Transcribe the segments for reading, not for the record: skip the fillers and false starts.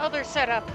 Oh, they're set up.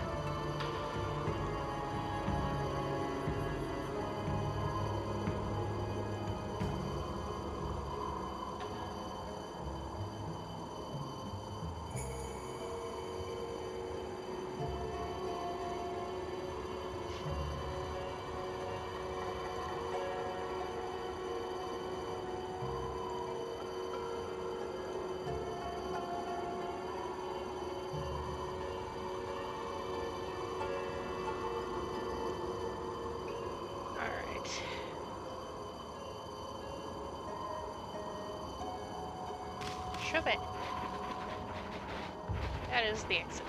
Yoshpet. That is the exit.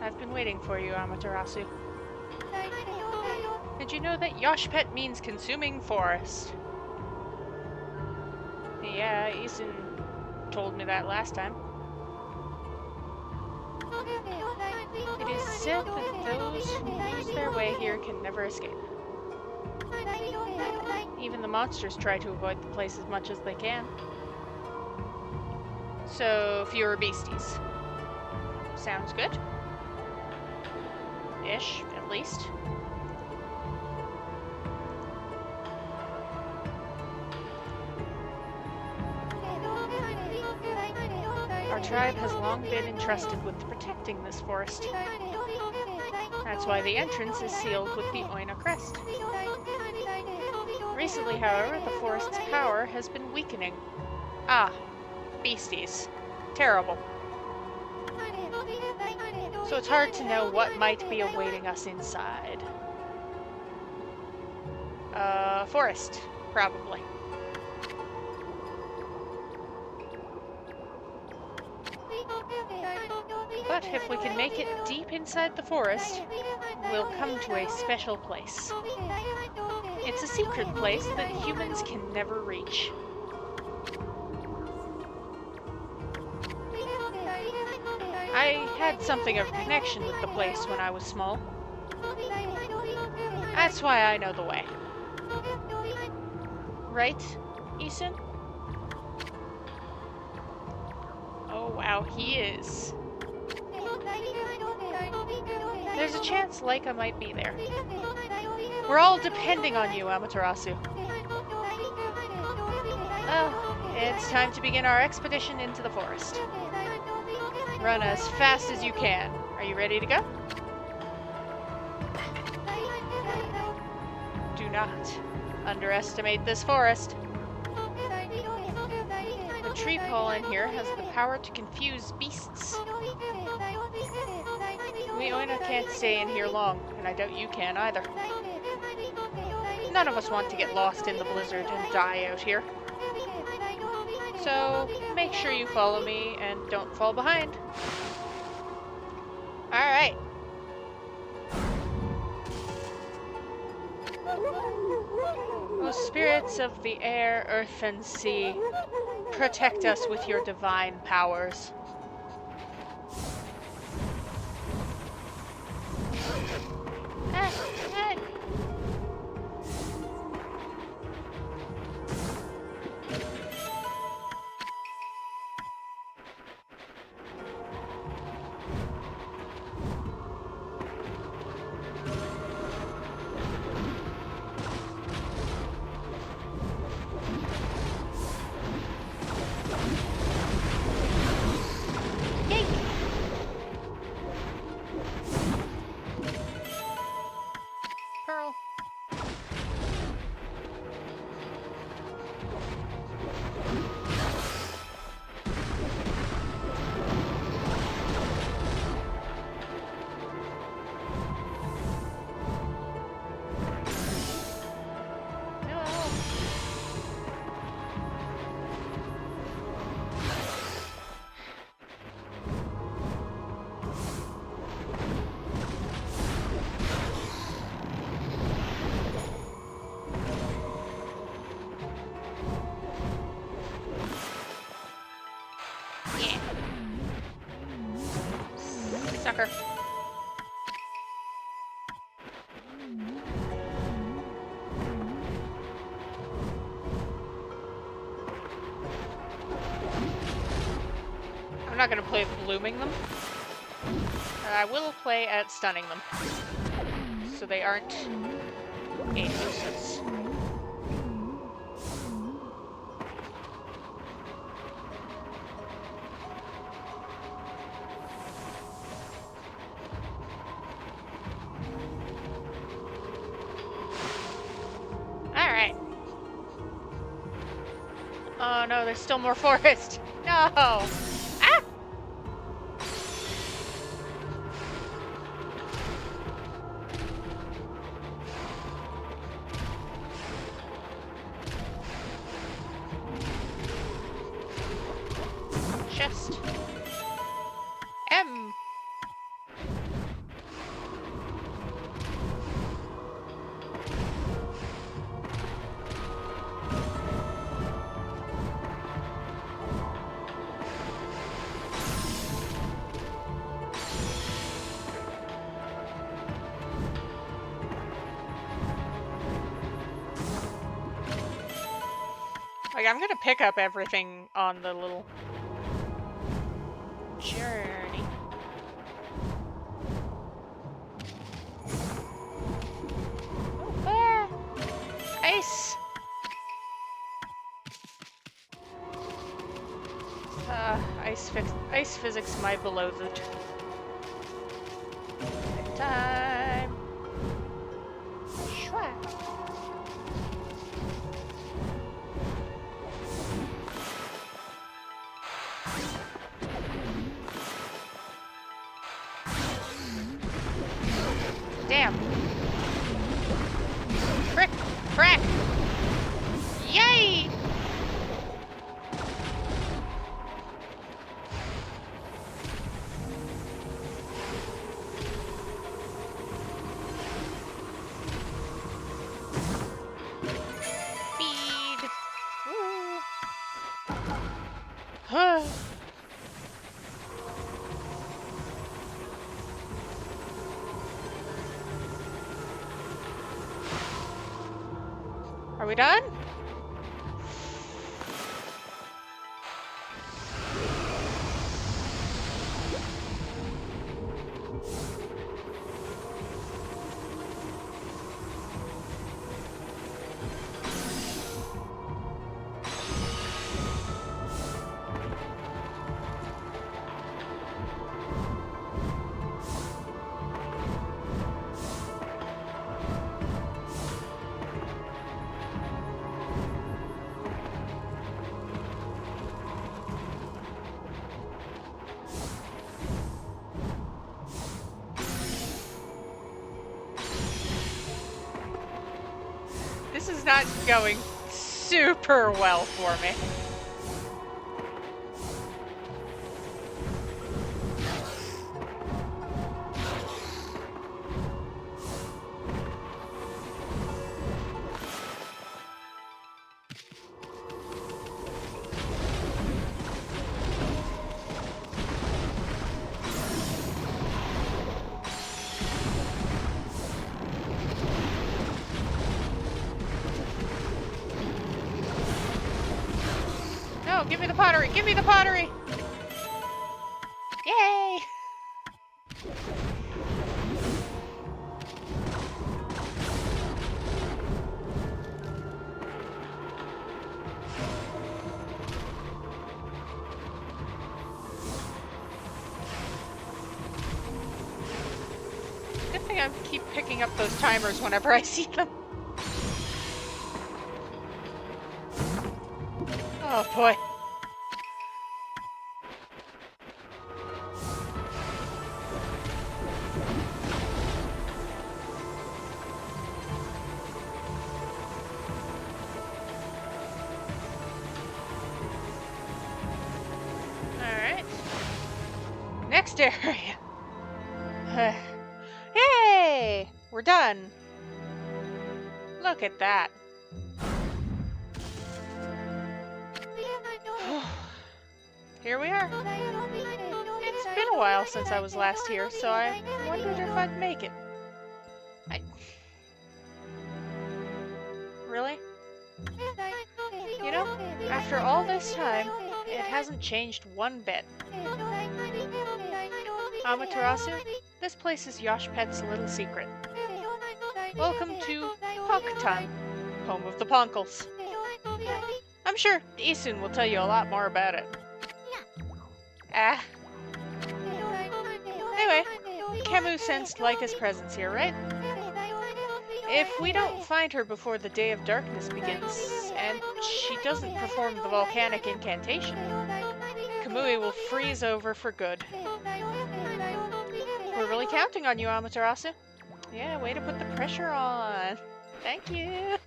I've been waiting for you, Amaterasu. Did you know that Yoshpet means consuming forest? Yeah, Isun told me that last time. It is said that those who lose their way here can never escape. Even the monsters try to avoid the place as much as they can. So, fewer beasties. Sounds good. Ish, at least. Our tribe has long been entrusted with protecting this forest. That's why the entrance is sealed with the Oina crest. Recently, however, the forest's power has been weakening. Ah, beasties. Terrible. So it's hard to know what might be awaiting us inside. Forest, probably. But if we can make it deep inside the forest, we'll come to a special place. It's a secret place that humans can never reach. I had something of a connection with the place when I was small. That's why I know the way. Right, Isun? Oh wow, he is. There's a chance Leica might be there. We're all depending on you, Amaterasu. Oh, it's time to begin our expedition into the forest. Run as fast as you can. Are you ready to go? Do not underestimate this forest. The tree pollen here has the power to confuse beasts. We Oina can't stay in here long, and I doubt you can either. None of us want to get lost in the blizzard and die out here. So, make sure you follow me and don't fall behind. Alright. O spirits of the air, earth, and sea, protect us with your divine powers. Pearl. Sucker. not gonna play blooming them. I will play at stunning them. So they aren't a nuisance. Alright. Oh no, there's still more forest. No! Ah! Chest. M. Like, I'm gonna pick up everything on the little journey. Oh, ah! Ice! Ice physics, my beloved. Time. Shwa. Damn. Frick! Crack! Yay! Feed! Woo! Huh. Are we done? This is not going super well for me. No, give me the pottery! Give me the pottery! Yay! Good thing I keep picking up those timers whenever I see them. Oh boy. Alright. Next area. Hey! We're done. Look at that. Here we are. It's been a while since I was last here, so I wondered if I'd make it. Really? You know, after all this time, It hasn't changed one bit. Amaterasu, this place is Yoshpet's little secret. Welcome to Poktan, home of the Poncles. I'm sure Isun will tell you a lot more about it. Anyway, Camus sensed Laika's presence here, right? If we don't find her before the Day of Darkness begins, and she doesn't perform the volcanic incantation, Kamui will freeze over for good. We're really counting on you, Amaterasu. Yeah, way to put the pressure on. Thank you.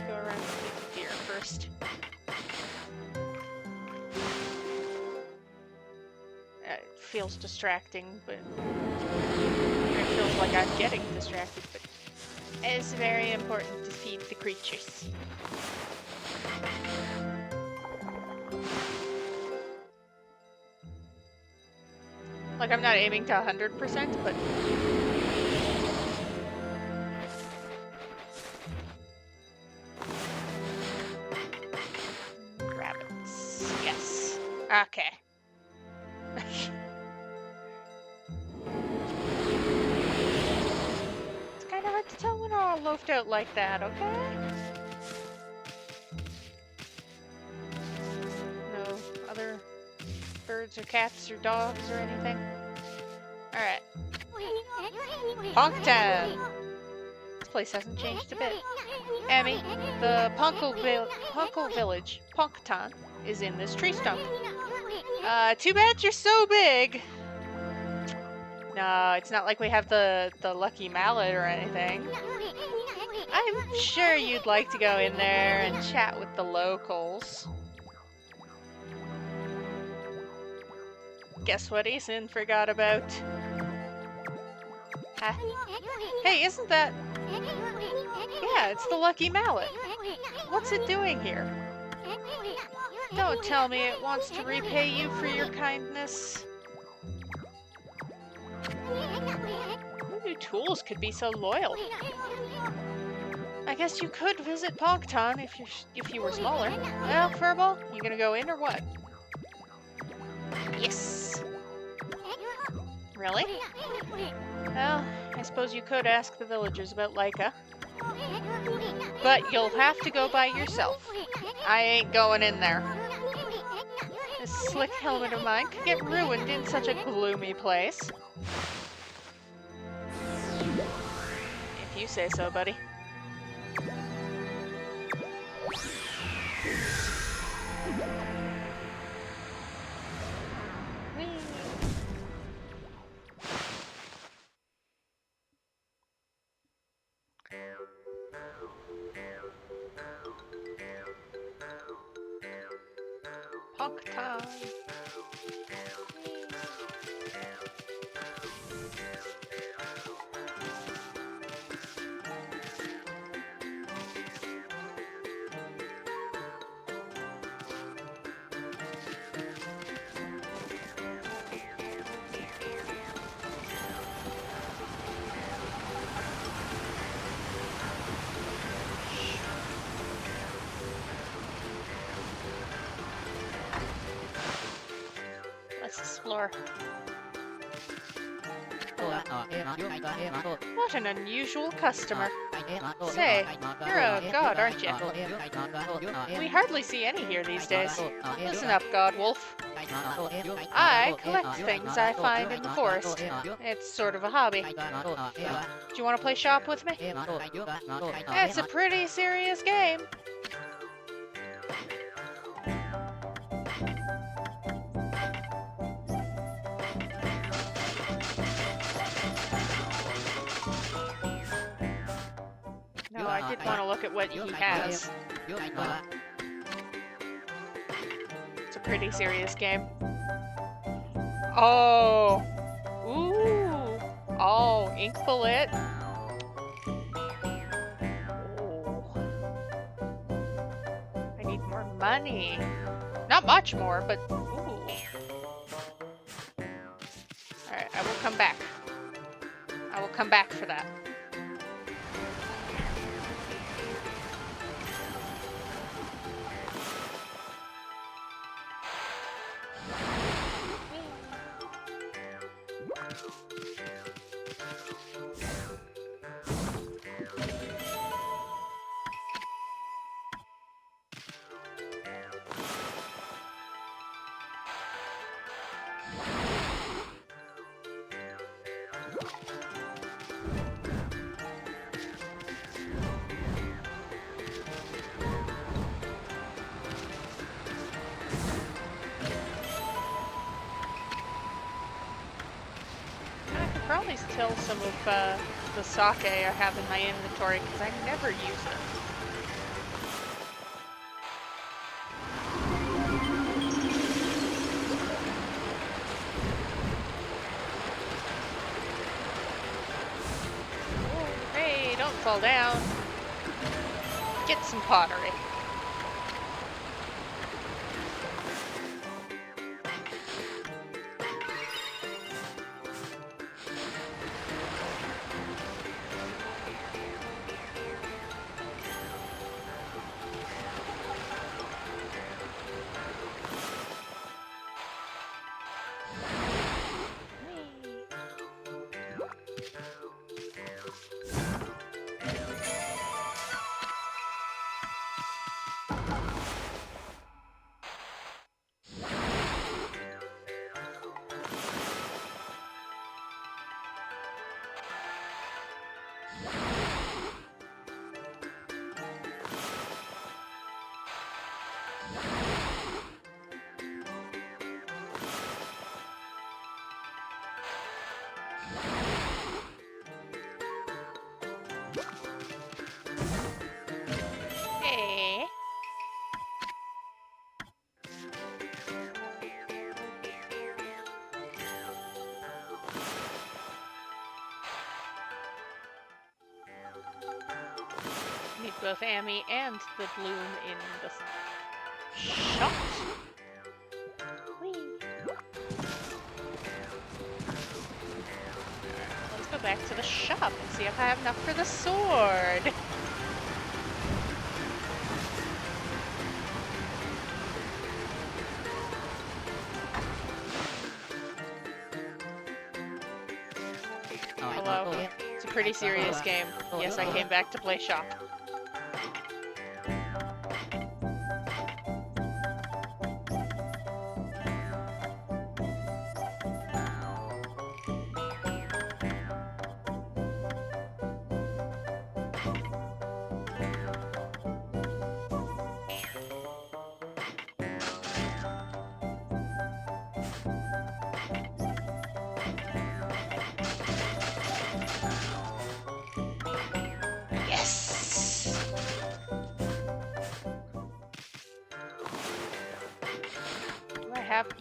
Go around and get the deer first. It feels distracting, but it feels like I'm getting distracted, but it's very important to feed the creatures. Like, I'm not aiming to 100%, but... Rabbits. Yes. Okay. It's kind of hard to tell when we're all loafed out like that, okay? No other birds or cats or dogs or anything? Alright. Poktan! This place hasn't changed a bit. Emmy, the Ponkle village, Poktan, is in this tree stump. Too bad you're so big! No, it's not like we have the lucky mallet or anything. I'm sure you'd like to go in there and chat with the locals. Guess what Isun forgot about? Hey, isn't that... Yeah, it's the lucky mallet. What's it doing here? Don't tell me it wants to repay you for your kindness. Who knew tools could be so loyal? I guess you could visit Poktan if you were smaller. Well, Furball, you gonna go in or what? Yes. Really? Well, I suppose you could ask the villagers about Laika. But you'll have to go by yourself. I ain't going in there. This slick helmet of mine could get ruined in such a gloomy place. If you say so, buddy. Poktan. Let's explore. What an unusual customer. Say, you're a god, aren't you? We hardly see any here these days. Listen up, God Wolf. I collect things I find in the forest. It's sort of a hobby. Do you want to play shop with me? It's a pretty serious game. No, I did want to look at what he has. It's a pretty serious game. Oh! Ooh! Oh, ink bullet. Oh. I need more money. Not much more, but ooh. Alright, I will come back. I will come back for that. until some of the sake I have in my inventory, because I never use it. Hey, don't fall down. Get some pottery. Hey. Meet both Amy and the bloom in the shop. Whee. Let's go back to the shop and see if I have enough for the sword. Hello. It's a pretty serious game. Yes, I came back to play shop.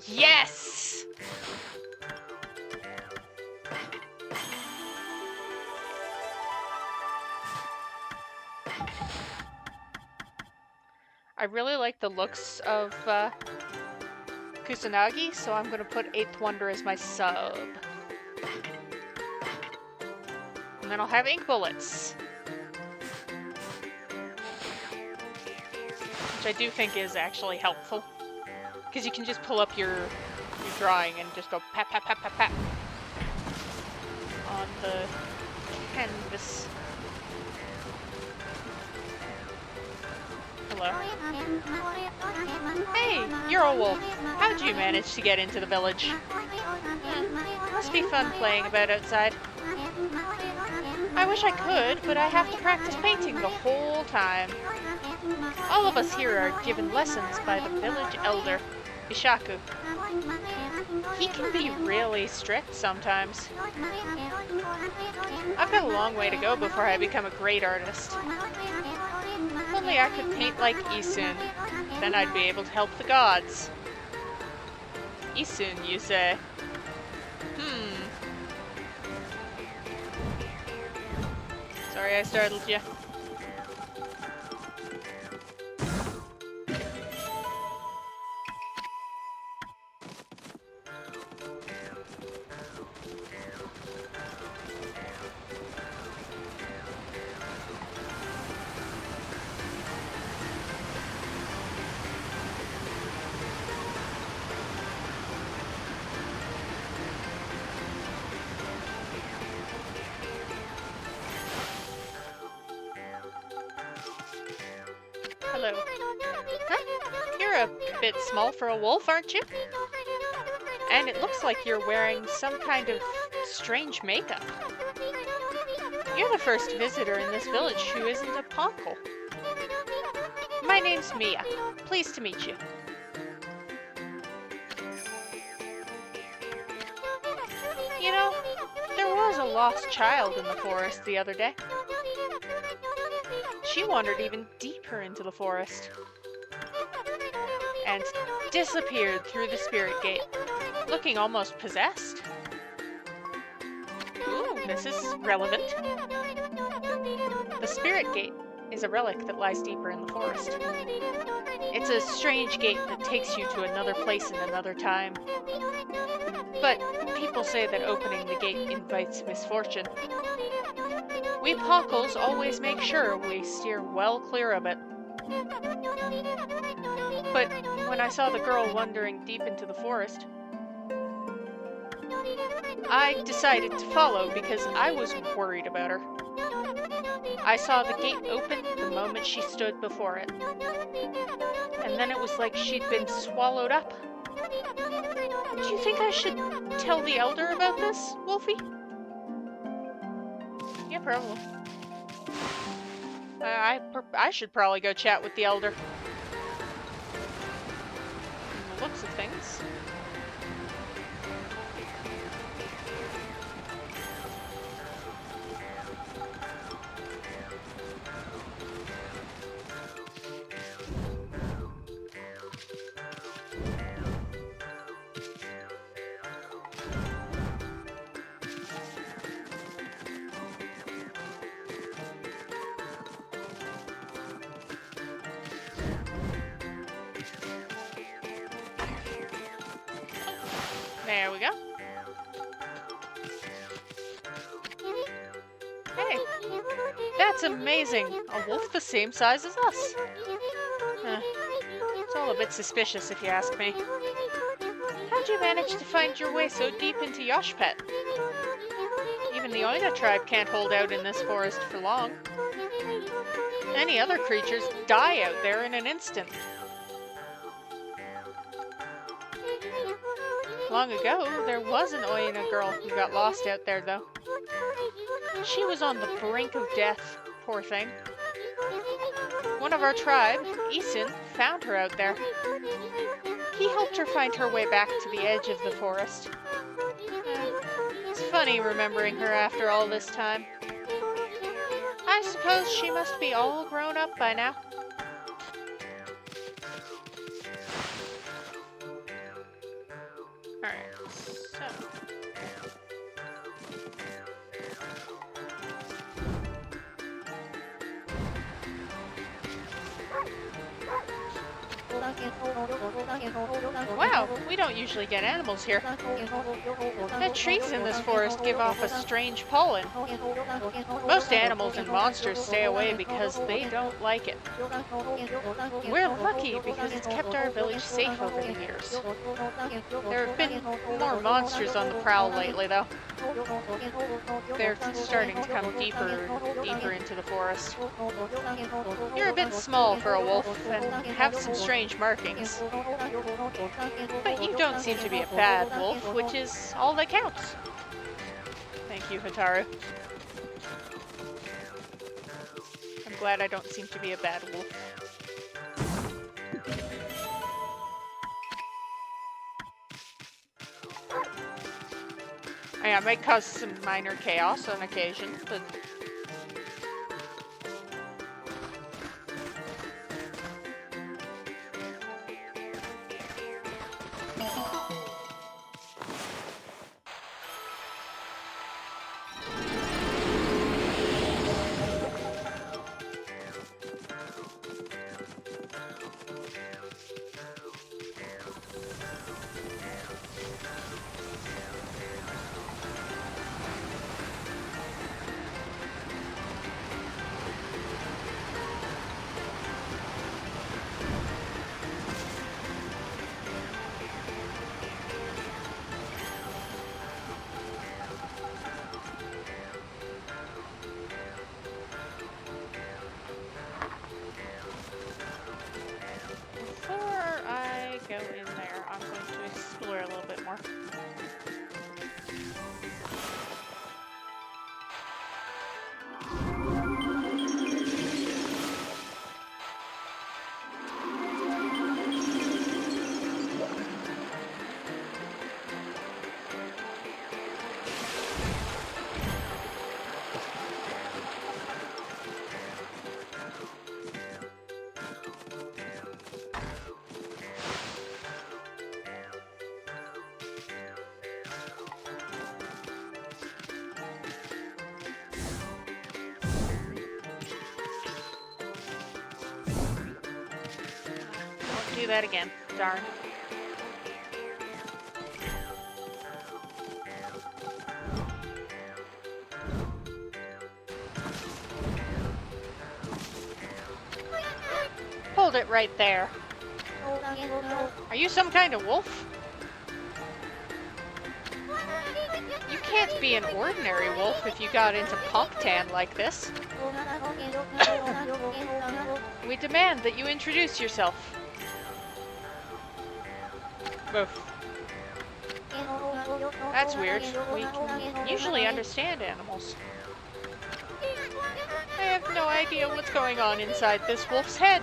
Yes! I really like the looks of Kusanagi, so I'm gonna put 8th Wonder as my sub. And then I'll have ink bullets. Which I do think is actually helpful. Because you can just pull up your drawing and just go pat, pat, pat, pat, pat on the canvas. Hello. Hey, you're a wolf. How'd you manage to get into the village? Must be fun playing about outside. I wish I could, but I have to practice painting the whole time. All of us here are given lessons by the village elder, Ishaku. He can be really strict sometimes. I've got a long way to go before I become a great artist. If only I could paint like Isun, then I'd be able to help the gods. Isun, you say? Sorry I startled you. Hello. Huh? You're a bit small for a wolf, aren't you? And it looks like you're wearing some kind of strange makeup. You're the first visitor in this village who isn't a Poncles. My name's Mia. Pleased to meet you. You know, there was a lost child in the forest the other day. She wandered even deeper into the forest and disappeared through the spirit gate, looking almost possessed. Ooh, this is relevant. The spirit gate is a relic that lies deeper in the forest. It's a strange gate that takes you to another place in another time. But people say that opening the gate invites misfortune. We Poncles always make sure we steer well clear of it. But when I saw the girl wandering deep into the forest, I decided to follow because I was worried about her. I saw the gate open the moment she stood before it. And then it was like she'd been swallowed up. Do you think I should tell the Elder about this, Wolfie? Yeah, probably. I should probably go chat with the Elder. From the looks of things. There we go. Hey, that's amazing. A wolf the same size as us. It's all a bit suspicious if you ask me. How'd you manage to find your way so deep into Yoshpet? Even the Oina tribe can't hold out in this forest for long. Any other creatures die out there in an instant. Long ago, there was an Oina girl who got lost out there, though. She was on the brink of death, poor thing. One of our tribe, Isin, found her out there. He helped her find her way back to the edge of the forest. It's funny remembering her after all this time. I suppose she must be all grown up by now. Alright, so... Wow, we don't usually get animals here. The trees in this forest give off a strange pollen. Most animals and monsters stay away because they don't like it. We're lucky because it's kept our village safe over the years. There have been more monsters on the prowl lately, though. They're starting to come deeper and deeper into the forest. You're a bit small for a wolf and have some strange markings. But you don't seem to be a bad wolf, which is all that counts. Thank you, Hataru. I'm glad I don't seem to be a bad wolf. I might cause some minor chaos on occasion, but... do that again. Darn. Hold it right there. Are you some kind of wolf? You can't be an ordinary wolf if you got into Punktan like this. We demand that you introduce yourself. Woof. That's weird. We can usually understand animals. I have no idea what's going on inside this wolf's head.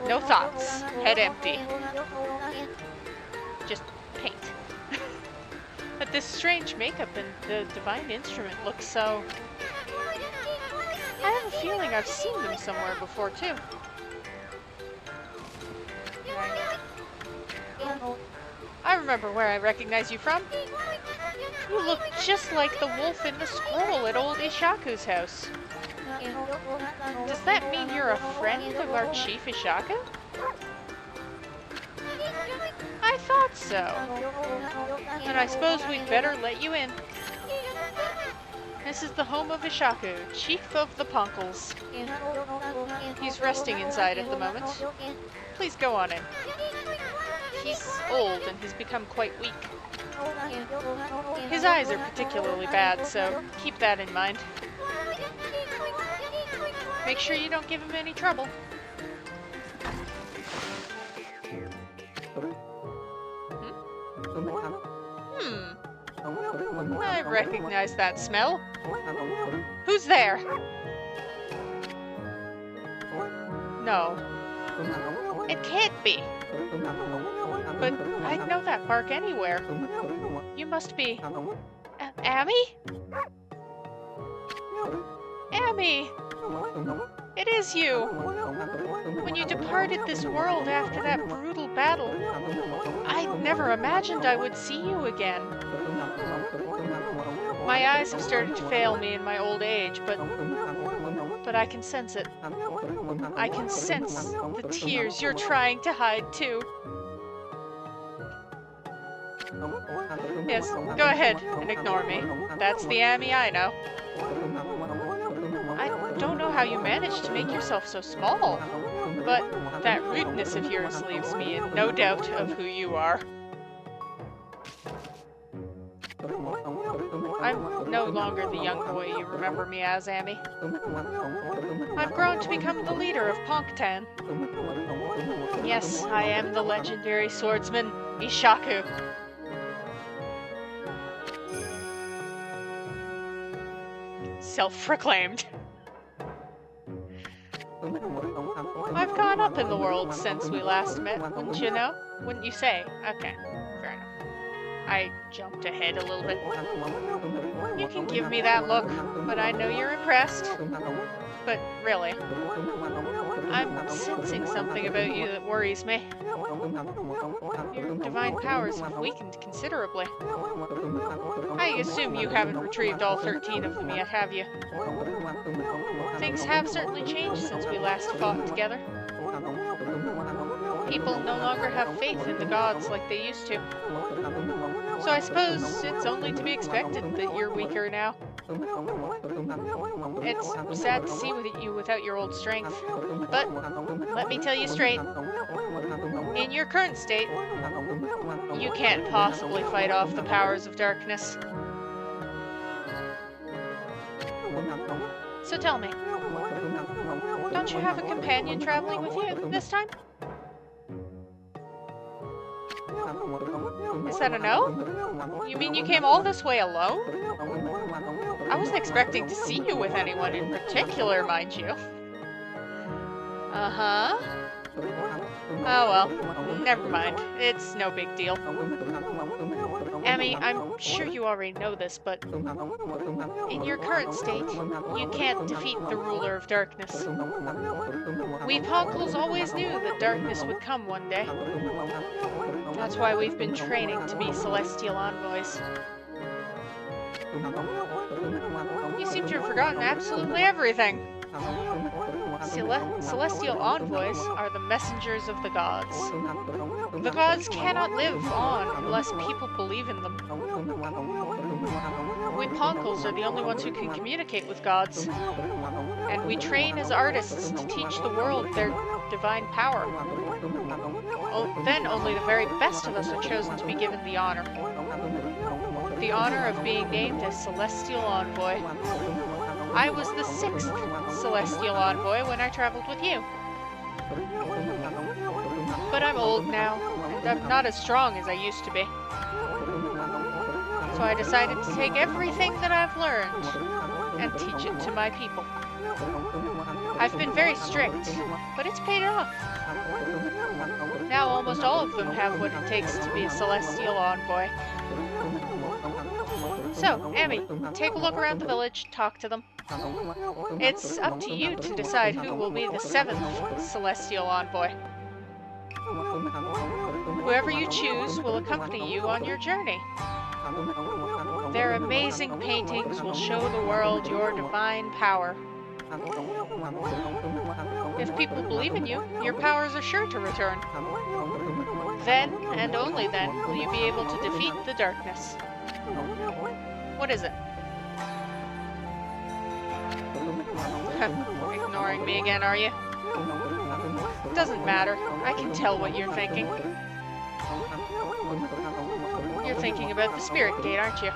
No thoughts. Head empty. Just paint. But this strange makeup and the divine instrument looks so... I have a feeling I've seen them somewhere before, too. I remember where I recognize you from. You look just like the wolf in the scroll at old Ishaku's house. Does that mean you're a friend of our Chief Ishaku? I thought so. And I suppose we'd better let you in. This is the home of Ishaku, Chief of the Poncles. He's resting inside at the moment. Please go on in. He's old and has become quite weak. His eyes are particularly bad, so keep that in mind. Make sure you don't give him any trouble. I recognize that smell. Who's there? No. It can't be. But I'd know that bark anywhere. You must be... Amy? Amy! It is you! When you departed this world after that brutal battle, I never imagined I would see you again. My eyes have started to fail me in my old age, but I can sense it. I can sense the tears you're trying to hide too. Yes, go ahead and ignore me. That's the Amy I know. I don't know how you managed to make yourself so small, but that rudeness of yours leaves me in no doubt of who you are. I'm no longer the young boy you remember me as, Amy. I've grown to become the leader of Punktan. Yes, I am the legendary swordsman, Ishaku. Self-proclaimed. I've gone up in the world since we last met, wouldn't you know? Wouldn't you say? Okay, fair enough. I jumped ahead a little bit. You can give me that look, but I know you're impressed. But really, I'm sensing something about you that worries me. Your divine powers have weakened considerably. I assume you haven't retrieved all 13 of them yet, have you? Things have certainly changed since we last fought together. People no longer have faith in the gods like they used to. So I suppose it's only to be expected that you're weaker now. It's sad to see you without your old strength, but let me tell you straight, in your current state, you can't possibly fight off the powers of darkness. So tell me, don't you have a companion traveling with you this time? Is that a no? You mean you came all this way alone? I wasn't expecting to see you with anyone in particular, mind you. Uh-huh. Oh well, never mind. It's no big deal. Amy, I'm sure you already know this, but in your current state, you can't defeat the ruler of darkness. We Poncles always knew that darkness would come one day. That's why we've been training to be celestial envoys. You seem to have forgotten absolutely everything. Celestial envoys are the messengers of the gods. The gods cannot live on unless people believe in them. We Poncles are the only ones who can communicate with gods, and we train as artists to teach the world their divine power. Then only the very best of us are chosen to be given the honor. The honor of being named as Celestial Envoy. I was the 6th Celestial Envoy when I traveled with you. But I'm old now, and I'm not as strong as I used to be. So I decided to take everything that I've learned and teach it to my people. I've been very strict, but it's paid off. Now almost all of them have what it takes to be a Celestial Envoy. So, Amy, take a look around the village, talk to them. It's up to you to decide who will be the 7th Celestial Envoy. Whoever you choose will accompany you on your journey. Their amazing paintings will show the world your divine power. If people believe in you, your powers are sure to return. Then, and only then, will you be able to defeat the darkness. What is it? Ignoring me again, are you? Doesn't matter. I can tell what you're thinking. You're thinking about the Spirit Gate, aren't you?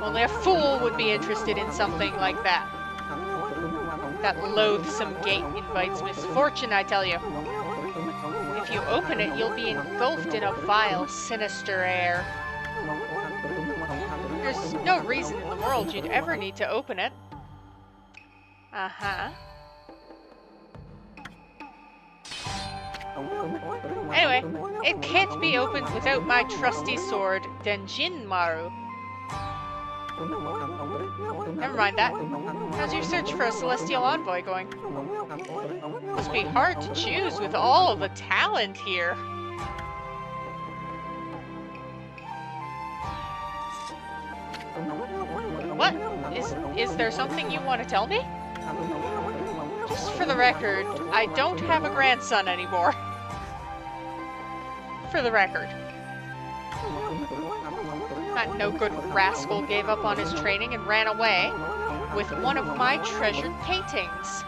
Only a fool would be interested in something like that. That loathsome gate invites misfortune, I tell you. If you open it, you'll be engulfed in a vile, sinister air. There's no reason in the world you'd ever need to open it. Uh-huh. Anyway, it can't be opened without my trusty sword, Denjin Maru. Never mind that. How's your search for a Celestial Envoy going? Must be hard to choose with all of the talent here. What? Is there something you want to tell me? Just for the record, I don't have a grandson anymore. For the record. That no-good rascal gave up on his training and ran away with one of my treasured paintings.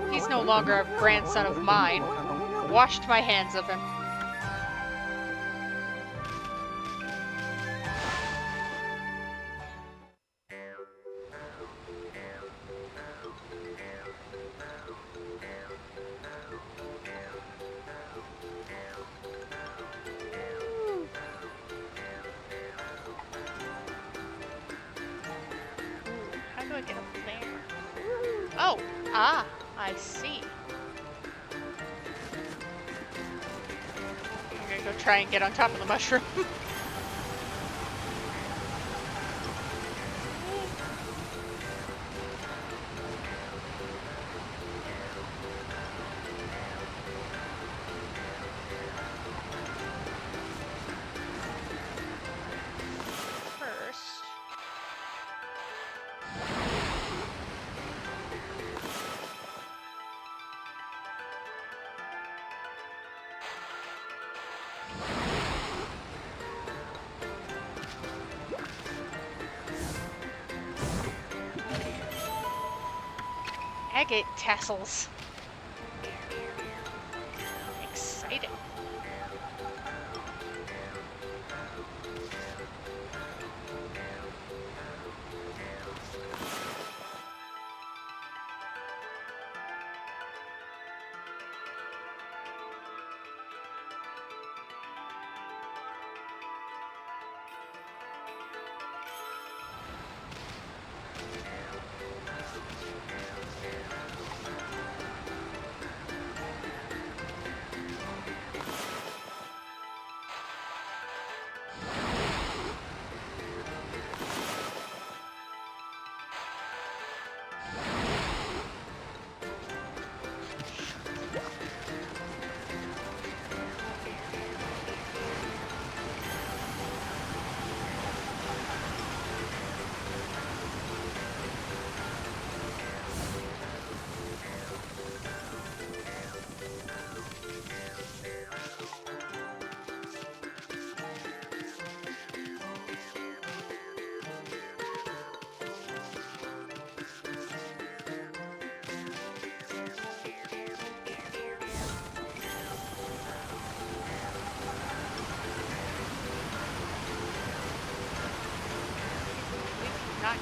He's no longer a grandson of mine. Washed my hands of him. Oh, I see. I'm gonna go try and get on top of the mushroom. Agate tassels. Exciting.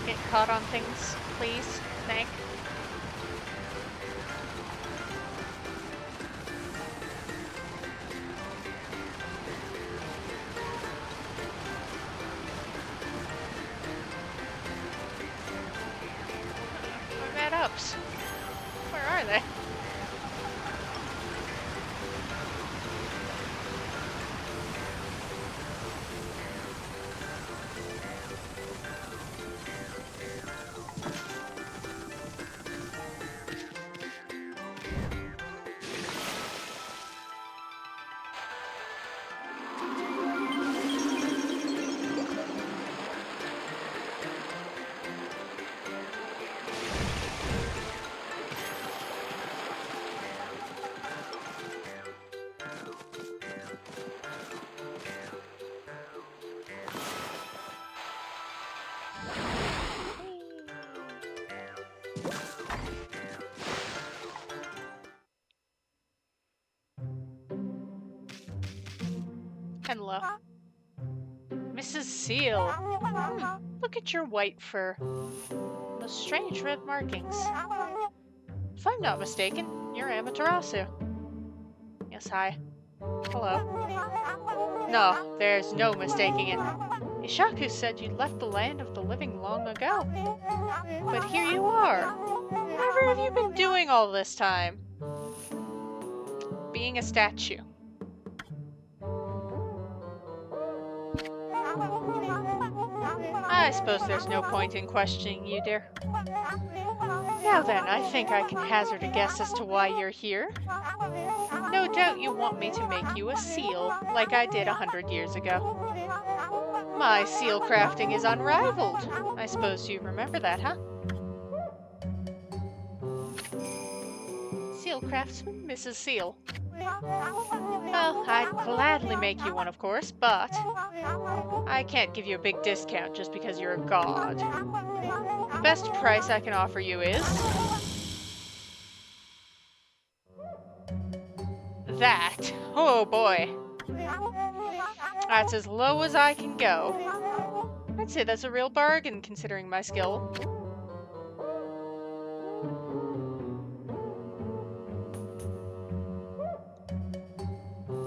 get caught on things, please. Thank. My mad ups. Where are they? Hello. Mrs. Seal. Look at your white fur. Those strange red markings. If I'm not mistaken, you're Amaterasu. Yes, hi. Hello. No, there's no mistaking it. Ishaku said you left the land of the living long ago. But here you are. Whatever have you been doing all this time? Being a statue. I suppose there's no point in questioning you, dear. Now then, I think I can hazard a guess as to why you're here. No doubt you want me to make you a seal, like I did 100 years ago. My seal crafting is unrivaled. I suppose you remember that, huh? Seal craftsman, Mrs. Seal. Well, I'd gladly make you one, of course, but I can't give you a big discount just because you're a god. The best price I can offer you is that. Oh boy. That's as low as I can go. I'd say that's a real bargain considering my skill.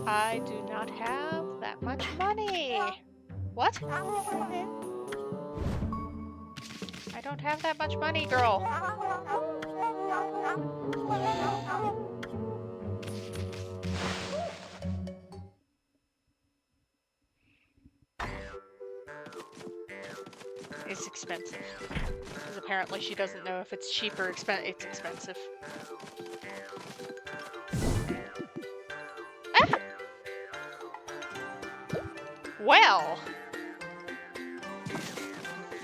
I do not have that much money. What? I don't have that much money, girl. It's expensive. Because apparently she doesn't know if it's cheap or expensive. It's expensive. Ah! Well.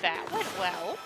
That went well.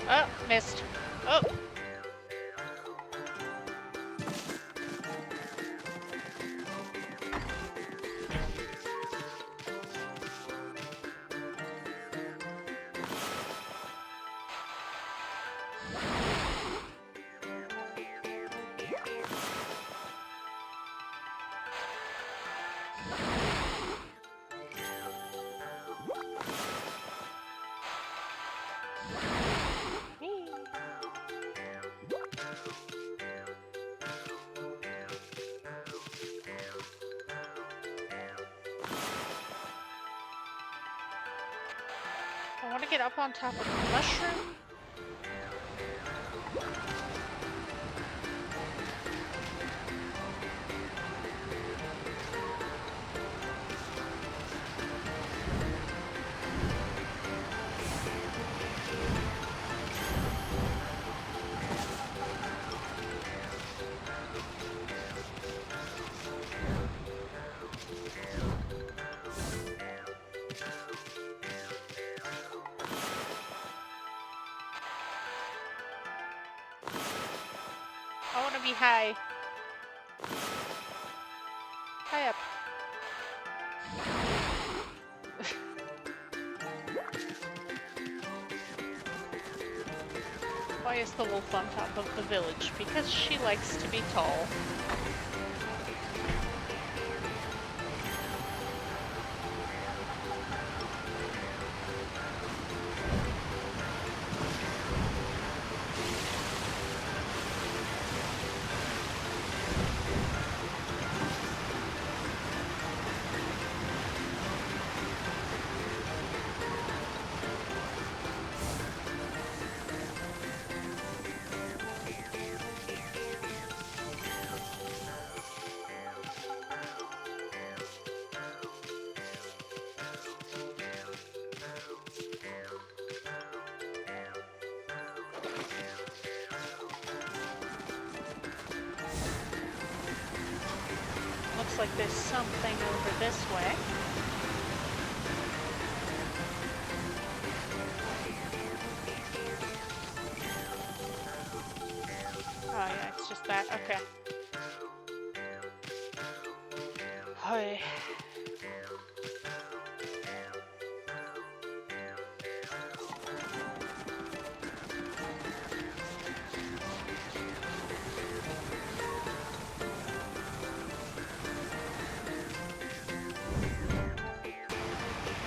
Oh, missed. Oh. it up on top of the mushroom? I want to be high. High up. Why is the wolf on top of the village? Because she likes to be tall. Looks like there's something over this way. Oh yeah, it's just that. Okay. Hi.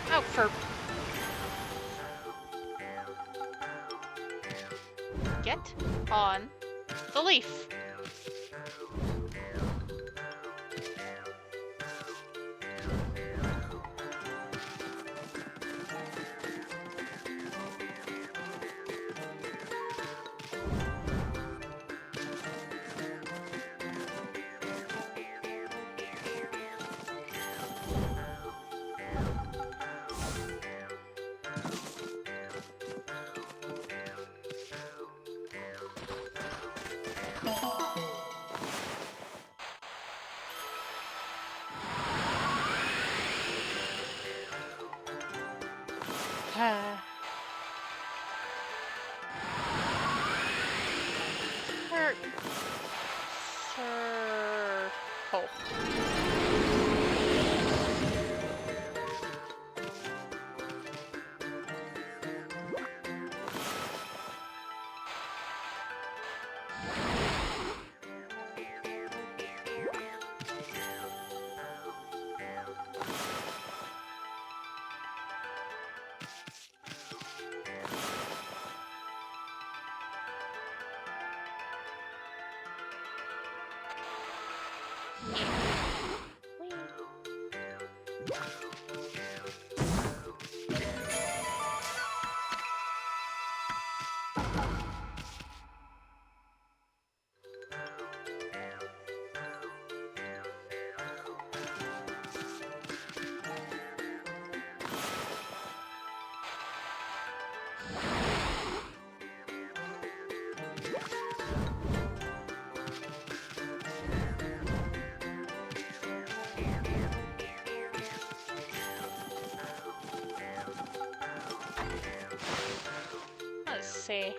Out for... Get on the leaf. Circle. Let's see.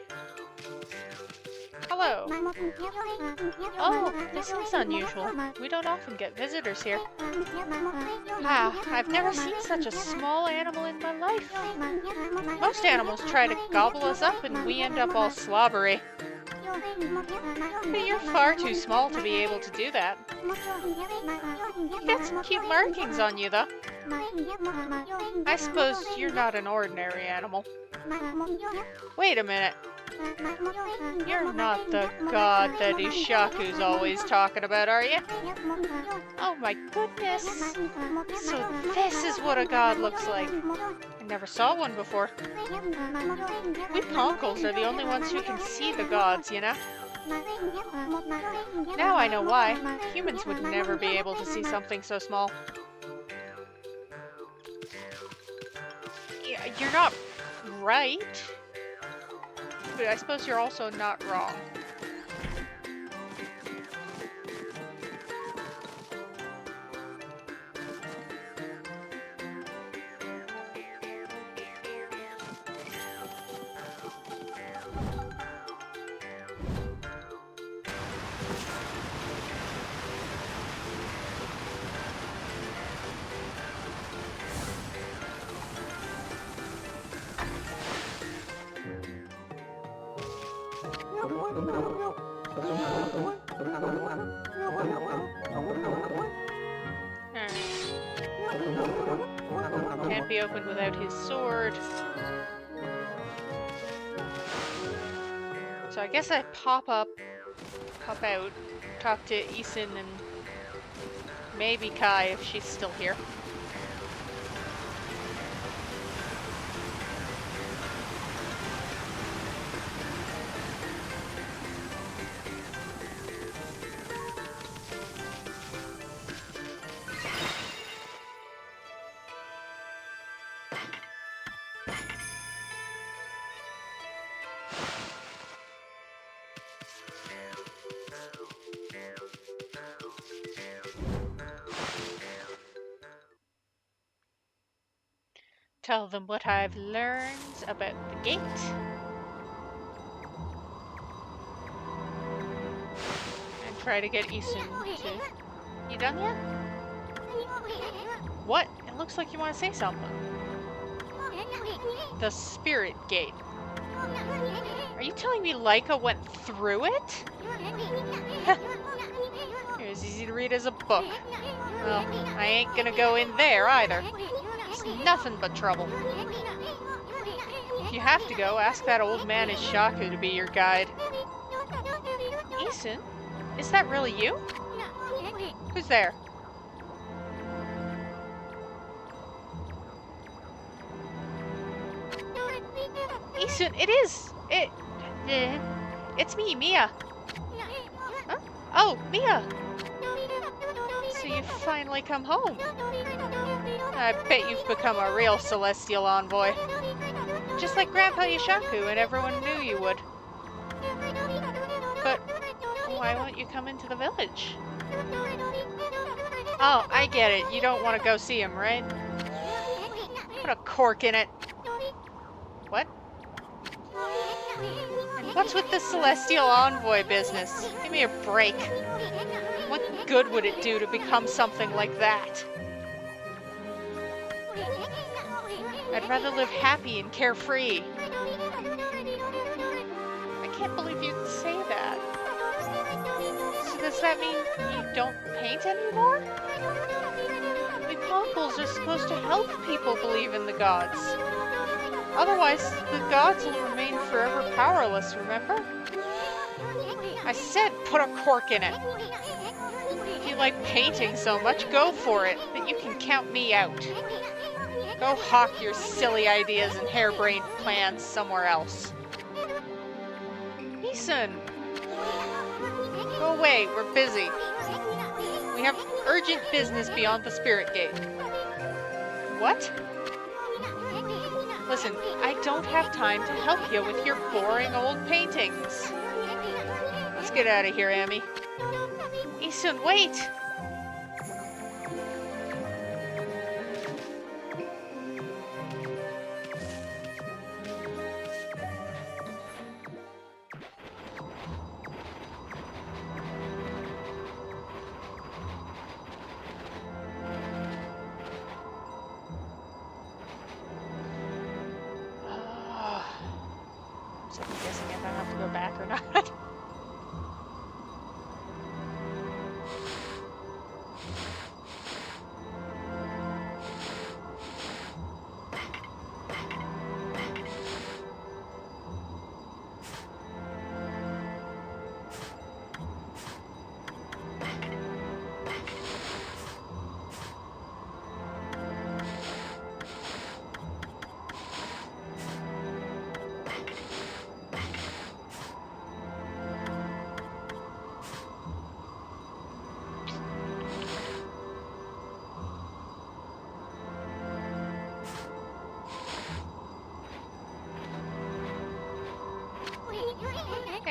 Hello. Oh, this is unusual. We don't often get visitors here. Ah, I've never seen such a small animal in my life. Most animals try to gobble us up and we end up all slobbery. But you're far too small to be able to do that. You've got some cute markings on you, though. I suppose you're not an ordinary animal. Wait a minute. You're not the god that Ishaku's always talking about, are you? Oh my goodness! So this is what a god looks like. I never saw one before. We Poncles are the only ones who can see the gods, you know? Now I know why. Humans would never be able to see something so small. Yeah, you're not right. But I suppose you're also not wrong. Can't be opened without his sword. So I guess I pop out, talk to Isun and maybe Kai if she's still here. Tell them what I've learned about the gate. And try to get Isun to... You done yet? What? It looks like you want to say something. The spirit gate. Are you telling me Laika went through it? It was easy to read as a book. Well, I ain't gonna go in there either. It's nothing but trouble. If you have to go, ask that old man Ishaku to be your guide. Isun? Is that really you? Who's there? Isun, it is! It's me, Mia. Huh? Oh, Mia! So you've finally come home. I bet you've become a real celestial envoy. Just like Grandpa Yoshaku and everyone knew you would. But why won't you come into the village? Oh, I get it. You don't want to go see him, right? Put a cork in it. What? And what's with the celestial envoy business? Give me a break. What good would it do to become something like that? I'd rather live happy and carefree. I can't believe you'd say that. So does that mean you don't paint anymore? We Poncles are supposed to help people believe in the gods. Otherwise, the gods will remain forever powerless, remember? I said put a cork in it. If you like painting so much, go for it, but you can count me out. Go hawk your silly ideas and harebrained plans somewhere else. Isun! Go away, we're busy. We have urgent business beyond the spirit gate. What? Listen, I don't have time to help you with your boring old paintings. Let's get out of here, Amy. Isun, wait! So I'm guessing if I have to go back or not.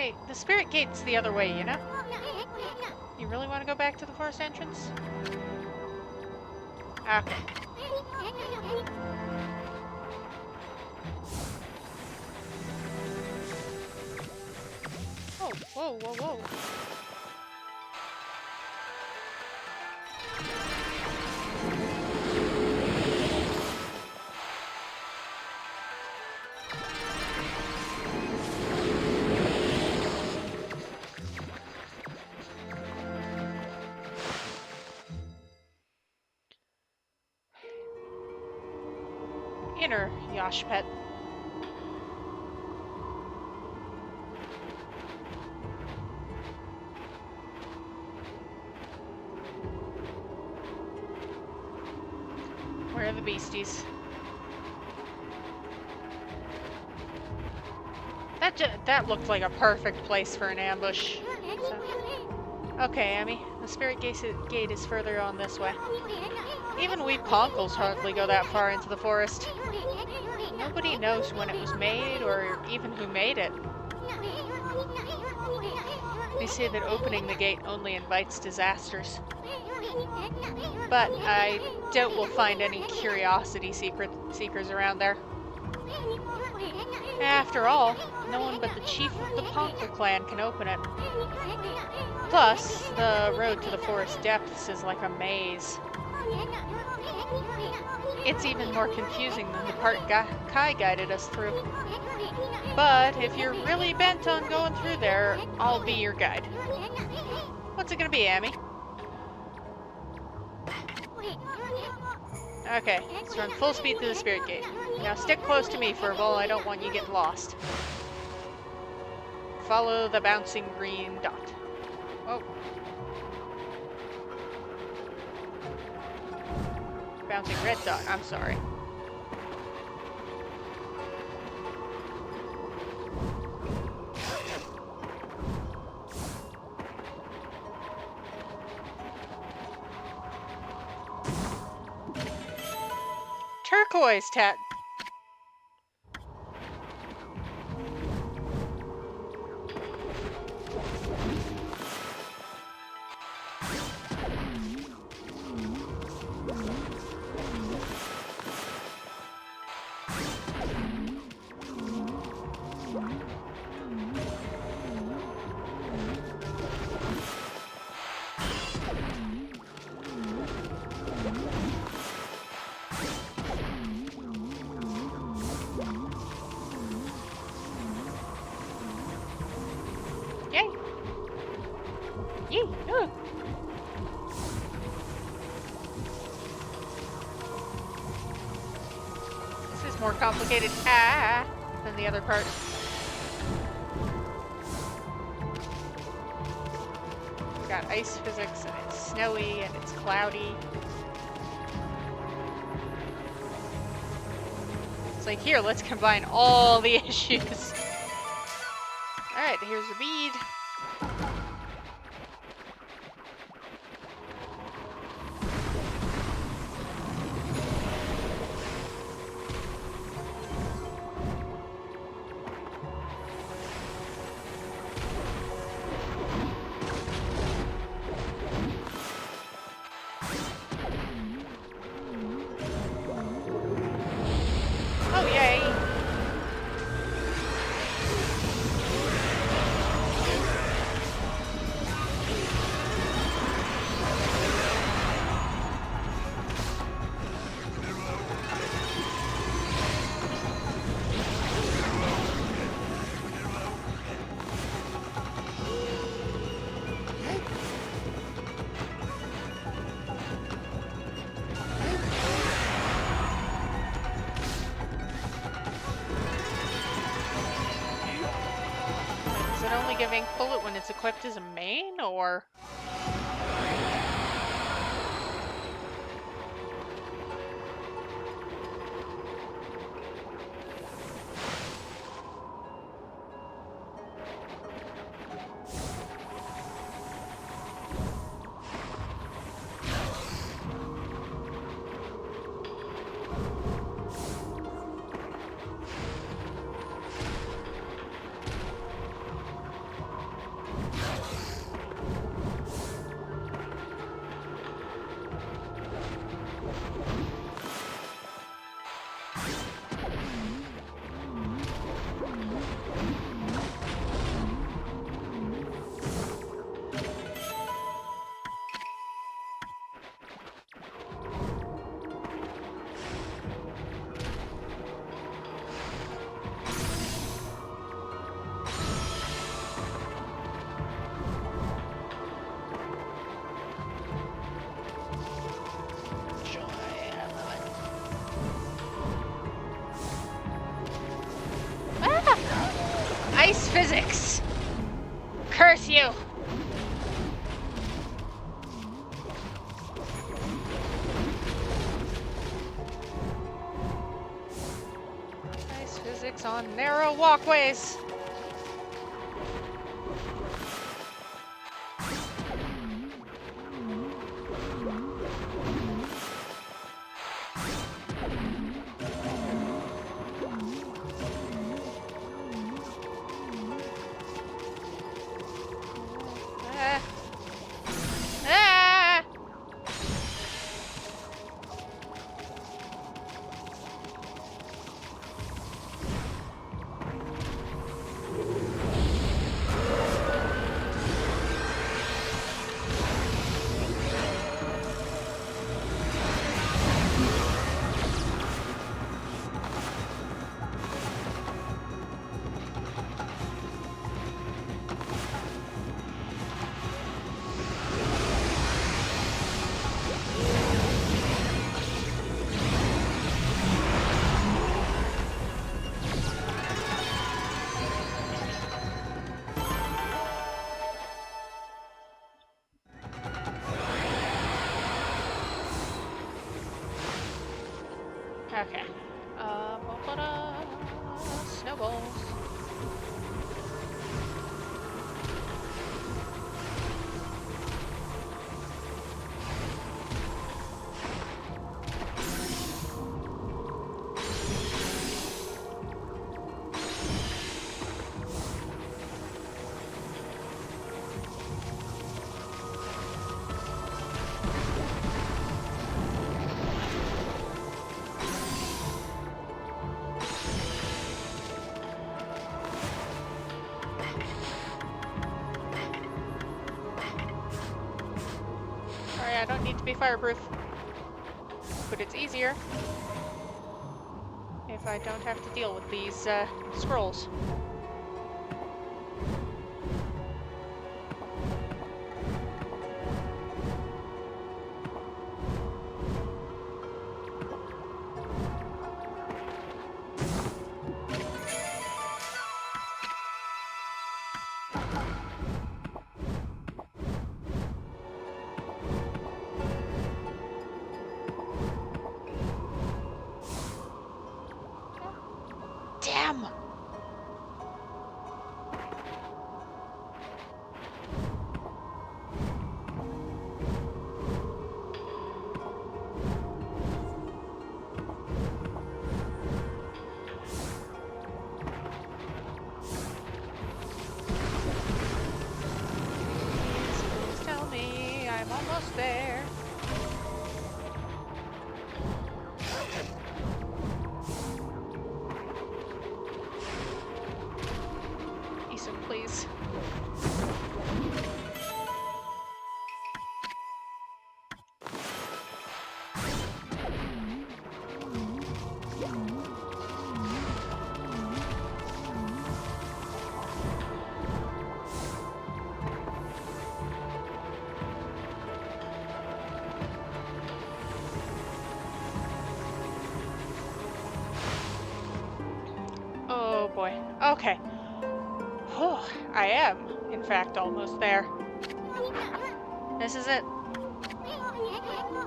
Hey, the spirit gate's the other way, you know? You really want to go back to the forest entrance? Okay. Oh, whoa, whoa, whoa. Inner Yoshpet. Where are the beasties? That looked like a perfect place for an ambush. So. Okay, Amy. The spirit gate is further on this way. Even we Poncles hardly go that far into the forest. Nobody knows when it was made or even who made it. They say that opening the gate only invites disasters. But I doubt we'll find any curiosity seekers around there. After all, no one but the chief of the Poncles clan can open it. Plus, the road to the forest depths is like a maze. It's even more confusing than the part Kai guided us through. But if you're really bent on going through there, I'll be your guide. What's it gonna be, Amy? Okay, let's run full speed through the spirit gate. Now stick close to me, Furball. I don't want you getting lost. Follow the bouncing green dot. Oh. Bouncing red dot, I'm sorry. Turquoise tat. Yay! Yee! Ooh. This is more complicated than the other part. We've got ice physics, and it's snowy, and it's cloudy. It's like, here, let's combine all the issues. Alright, here's the bead. Oh, yay! Is it only giving bullet when it's equipped as a main, or? attacks on narrow walkways. Okay. Snowballs. I don't need to be fireproof, but it's easier if I don't have to deal with these scrolls. Damn! Please tell me I'm almost there. Please. Oh boy. Okay. Oh, I am, in fact, almost there. This is it.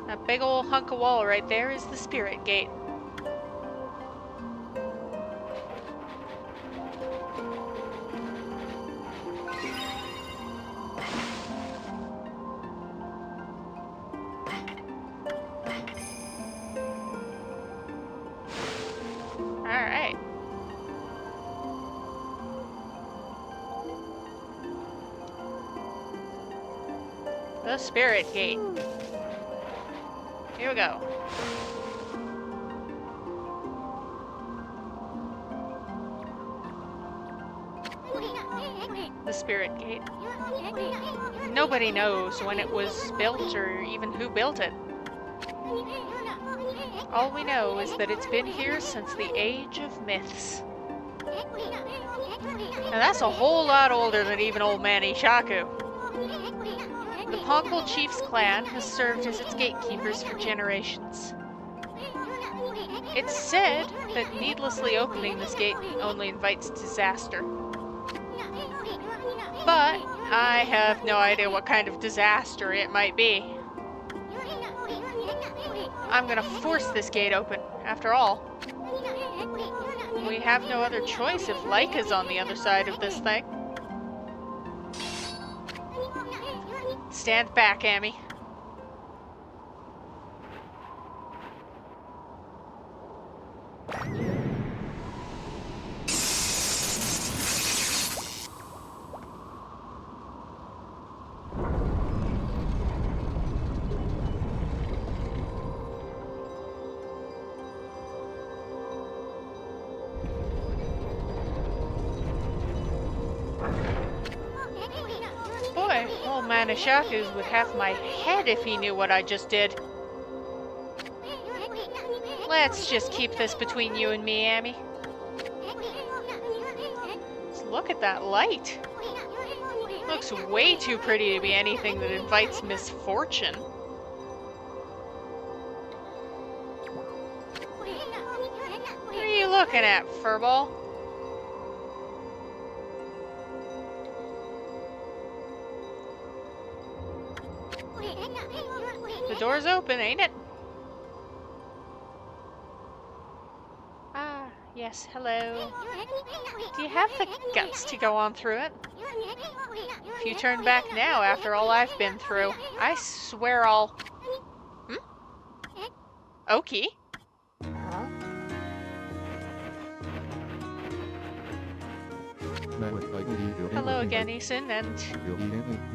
That big old hunk of wall right there is the spirit gate. Alright. The spirit gate. Here we go. The spirit gate. Nobody knows when it was built or even who built it. All we know is that it's been here since the age of myths. Now that's a whole lot older than even old man Ishaku. The Poncles chief's clan has served as its gatekeepers for generations. It's said that needlessly opening this gate only invites disaster. But I have no idea what kind of disaster it might be. I'm gonna force this gate open, after all. We have no other choice if Laika's on the other side of this thing. Stand back, Amy. Boy, old Manishakus would have my head if he knew what I just did. Let's just keep this between you and me, Amy. Let's look at that light. Looks way too pretty to be anything that invites misfortune. What are you looking at, furball? The door's open, ain't it? Ah, yes, hello. Do you have the guts to go on through it? If you turn back now after all I've been through, I swear I'll... Oki? Hello again, Isin, and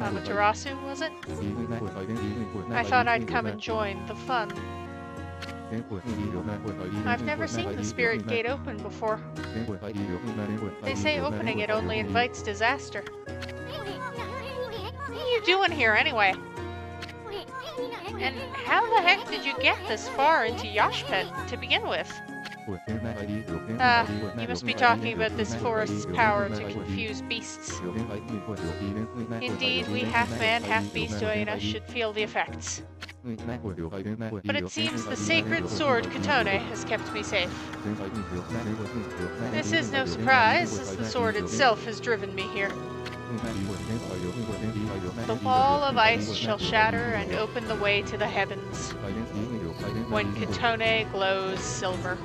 Amaterasu, was it? I thought I'd come and join the fun. I've never seen the spirit gate open before. They say opening it only invites disaster. What are you doing here anyway? And how the heck did you get this far into Yoshpet to begin with? You must be talking about this forest's power to confuse beasts. Indeed, we half-man, half-beast Oina should feel the effects. But it seems the sacred sword Katone has kept me safe. This is no surprise, as the sword itself has driven me here. The wall of ice shall shatter and open the way to the heavens, when Katone glows silver.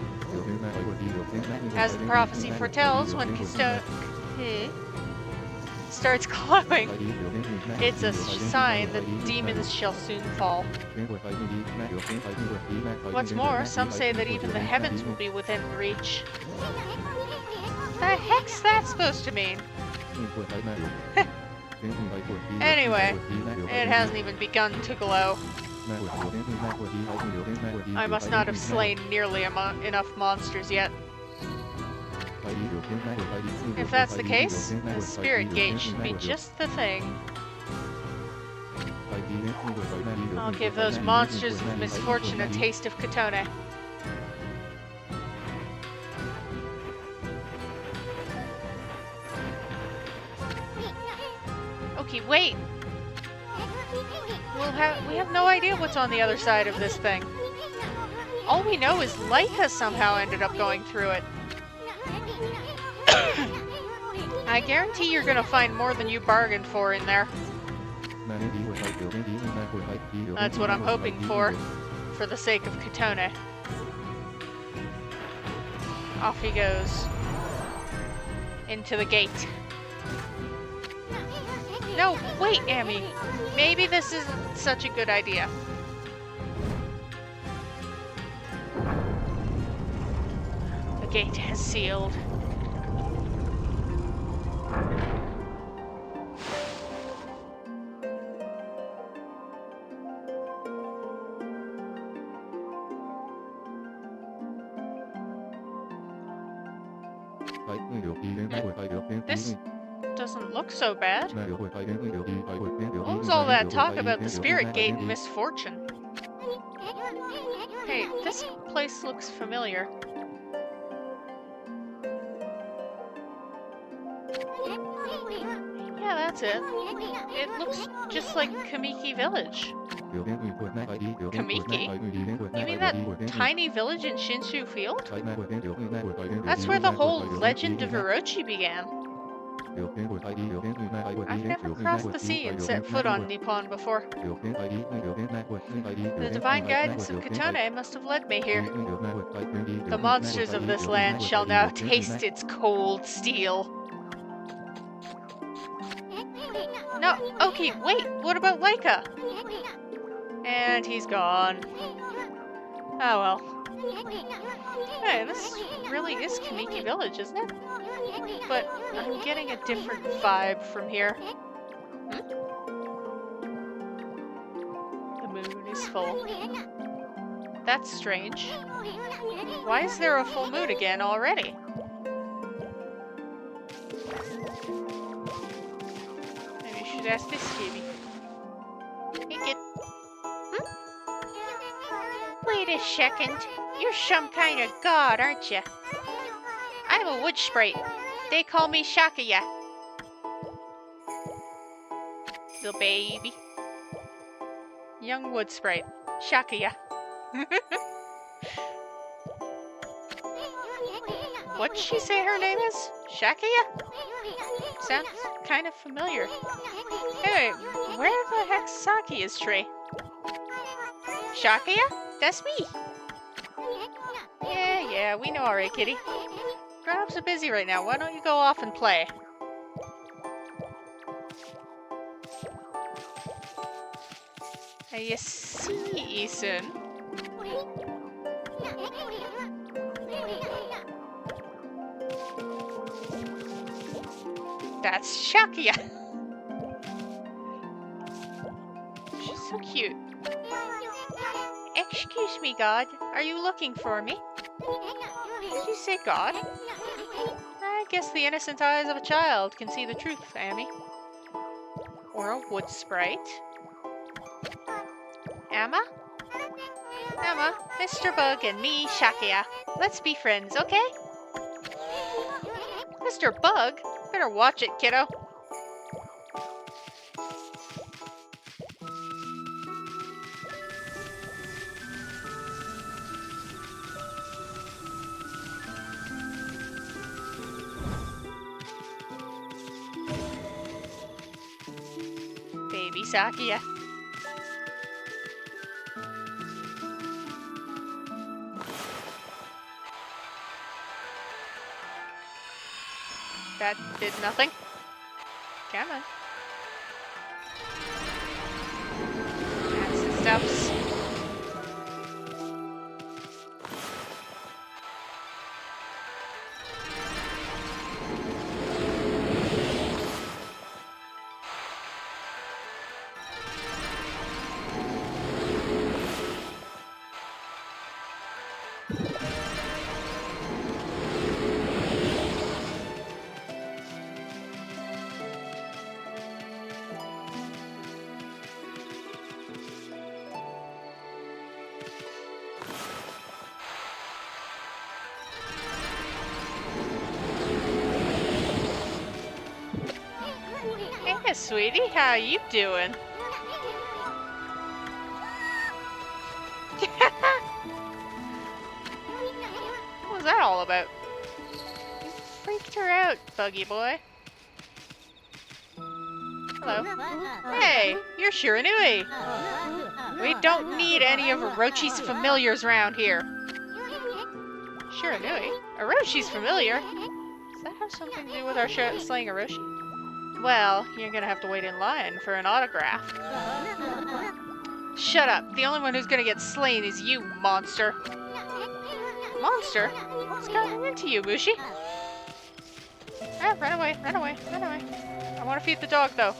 As the prophecy foretells, when Katone starts glowing, it's a sign that demons shall soon fall. What's more, some say that even the heavens will be within reach. The heck's that supposed to mean? Anyway, it hasn't even begun to glow. I must not have slain nearly enough monsters yet. If that's the case, the spirit gate should be just the thing. I'll give those monsters of misfortune a taste of Katone. Okay, wait! We have no idea what's on the other side of this thing. All we know is Laika somehow ended up going through it. I guarantee you're gonna find more than you bargained for in there. That's what I'm hoping for the sake of Katone. Off he goes. Into the gate. No, wait, Amy. Maybe this isn't such a good idea. The gate has sealed. This doesn't look so bad. What was all that talk about the spirit gate and misfortune? Hey, this place looks familiar. Yeah, that's it. It looks just like Kamiki Village. Kamiki? You mean that tiny village in Shinshu Field? That's where the whole legend of Orochi began. I've never crossed the sea and set foot on Nippon before. The divine guidance of Katone must have led me here. The monsters of this land shall now taste its cold steel. No, Oki, wait, what about Laika? And he's gone. Oh well. Hey, this really is Kamiki Village, isn't it? But I'm getting a different vibe from here. The moon is full. That's strange. Why is there a full moon again already? Maybe you should ask this kitty. Hey, kid. Wait a second. You're some kind of god, aren't you? I'm a wood sprite. They call me Shakaya. Little baby. Young wood sprite. Shakaya. What'd she say her name is? Shakaya? Sounds kind of familiar. Hey, where the heck's Sakia's tree? Shakaya? That's me. Yeah, we know alright, kitty. Grown-ups are busy right now. Why don't you go off and play? You see, Isun. That's Shakia. She's so cute. Excuse me, God. Are you looking for me? Did you say God? I guess the innocent eyes of a child can see the truth, Amy. Or a wood sprite. Emma? Emma, Mr. Bug and me, Shakia. Let's be friends, okay? Mr. Bug? Better watch it, kiddo. Baby Sakia. That did nothing. Come on. That's the steps. Hey, sweetie, how you doing? What was that all about? You freaked her out, buggy boy. Hello. Hey, you're Shiranui. We don't need any of Orochi's familiars around here. Shiranui? Orochi's familiar? Does that have something to do with our slaying Orochi? Well, you're gonna have to wait in line for an autograph. Shut up. The only one who's gonna get slain is you, monster. Monster? What's gotten into you, Mushi? Ah, run away, run away, run away. I want to feed the dog, though.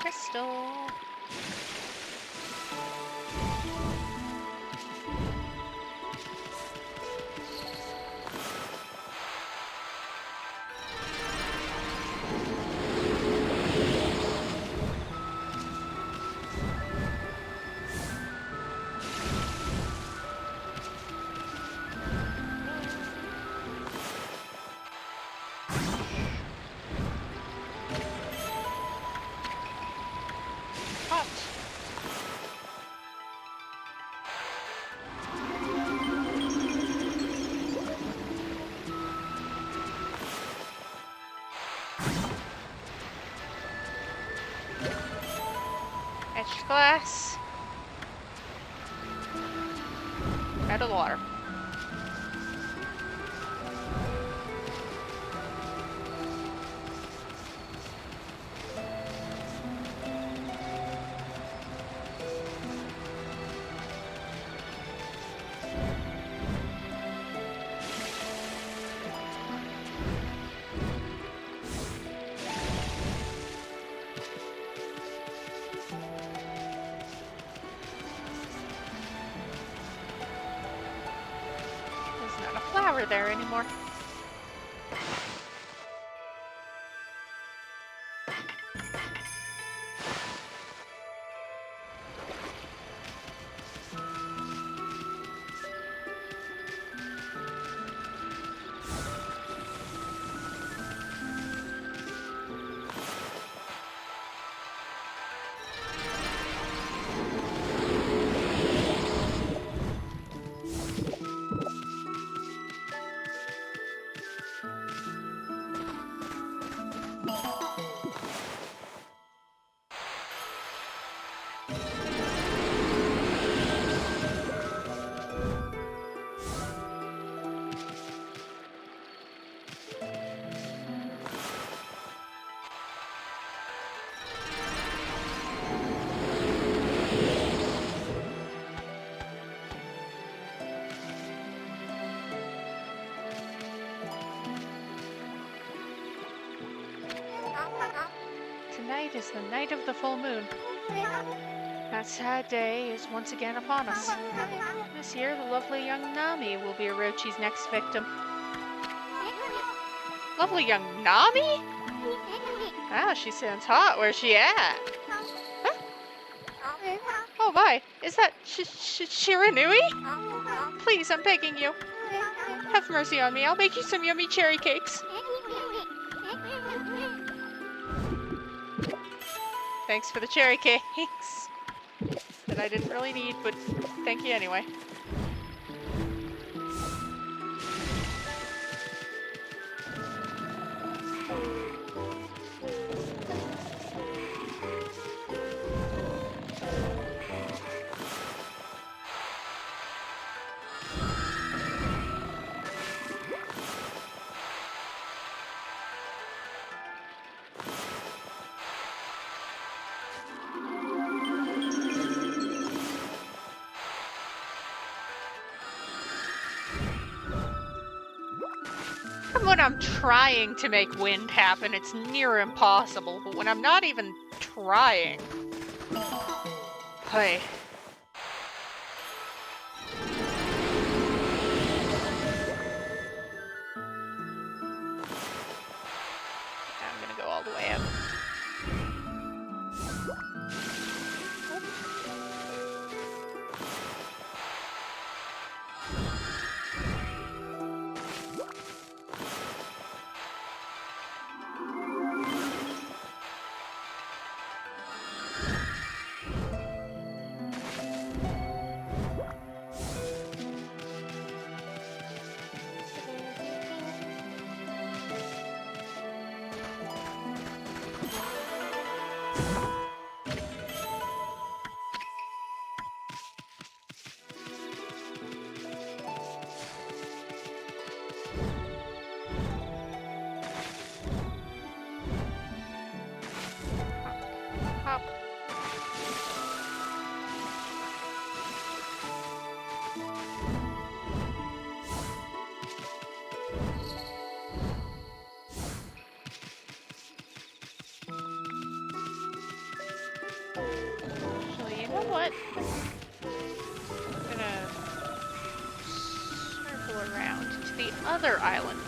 Crystal. glass. Out of the water. There anymore. Tonight is the night of the full moon. That sad day is once again upon us. This year, the lovely young Nami will be Orochi's next victim. Lovely young Nami? Ah, she sounds hot. Where's she at? Huh? Oh my, is that Shiranui? Please, I'm begging you. Have mercy on me. I'll make you some yummy cherry cakes. Thanks for the cherry cakes. That I didn't really need, but thank you anyway. When I'm trying to make wind happen, it's near impossible, but when I'm not even trying... Hey. I'm gonna go all the way up. Actually, you know what? I'm gonna circle around to the other island.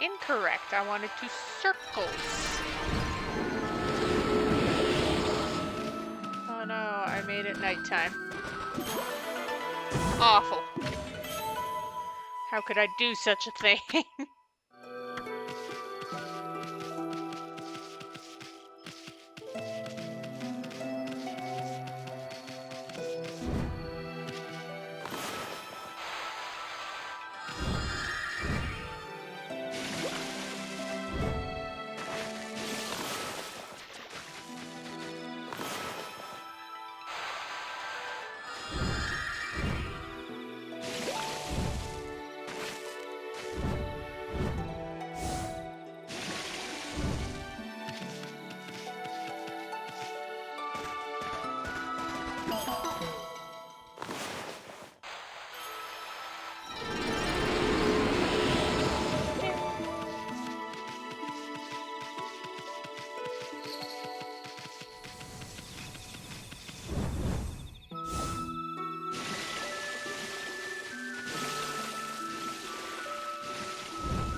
Incorrect. I wanted to circles. Oh no, I made it nighttime. Awful. How could I do such a thing?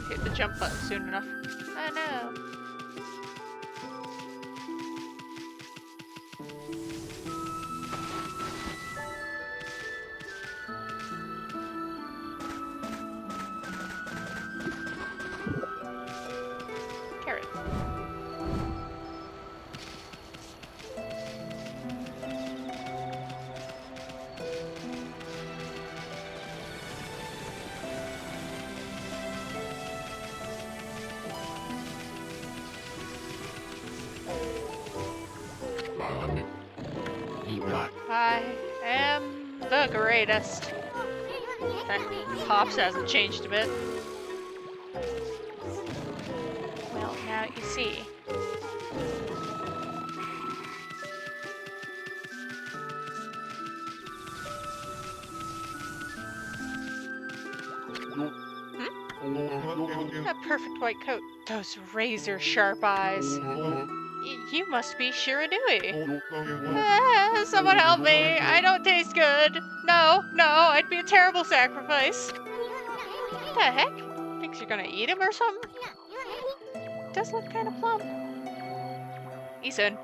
hit the jump button soon enough. I know. Carrot. I am the greatest. Pops hasn't changed a bit. Well, now you see. That perfect white coat. Those razor sharp eyes. You must be Shiranui. Someone help me. I don't taste good. No, I'd be a terrible sacrifice. What the heck? Thinks you're gonna eat him or something? Does look kind of plump. Isun.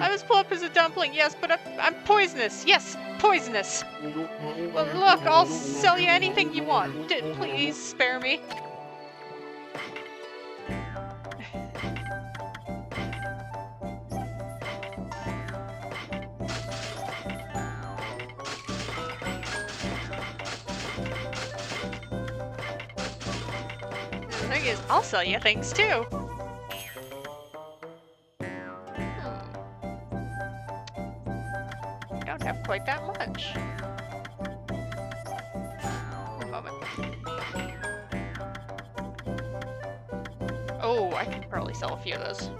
I'm as plump as a dumpling, yes, but I'm poisonous. Yes, poisonous. Well, look, I'll sell you anything you want. Please spare me. The thing is, I'll sell you things too. I don't have quite that much. One moment. Oh, I can probably sell a few of those.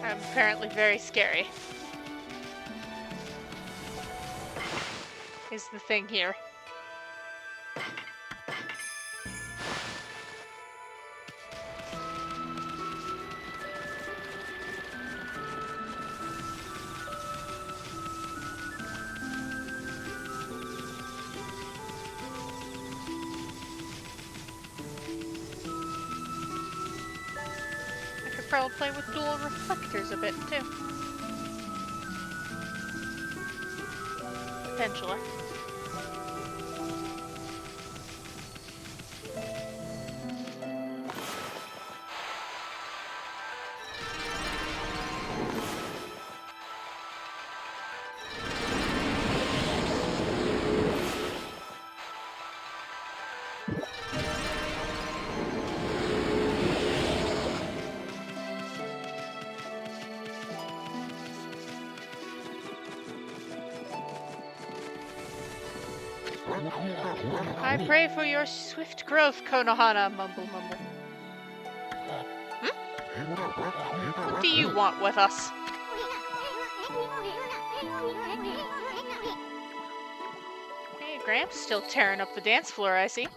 I'm apparently very scary. Is the thing here. Probably play with dual reflectors a bit too. Potentially. I pray for your swift growth, Konohana, mumble mumble. What do you want with us? Hey, Gramps still tearing up the dance floor, I see.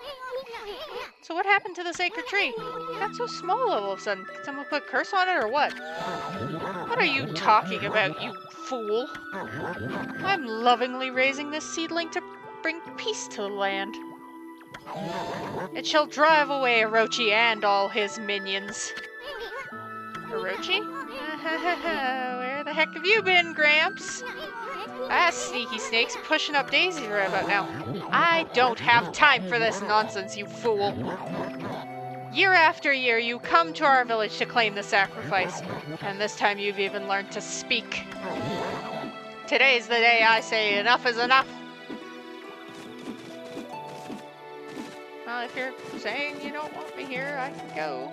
So what happened to the sacred tree? It got so small all of a sudden. Did someone put a curse on it or what? What are you talking about, you fool? I'm lovingly raising this seedling to bring peace to the land. It shall drive away Orochi and all his minions. Orochi? Where the heck have you been, Gramps? Ah, sneaky snakes pushing up daisies right about now. I don't have time for this nonsense, you fool. Year after year, you come to our village to claim the sacrifice, and this time you've even learned to speak. Today's the day I say enough is enough. Well, if you're saying you don't want me here, I can go.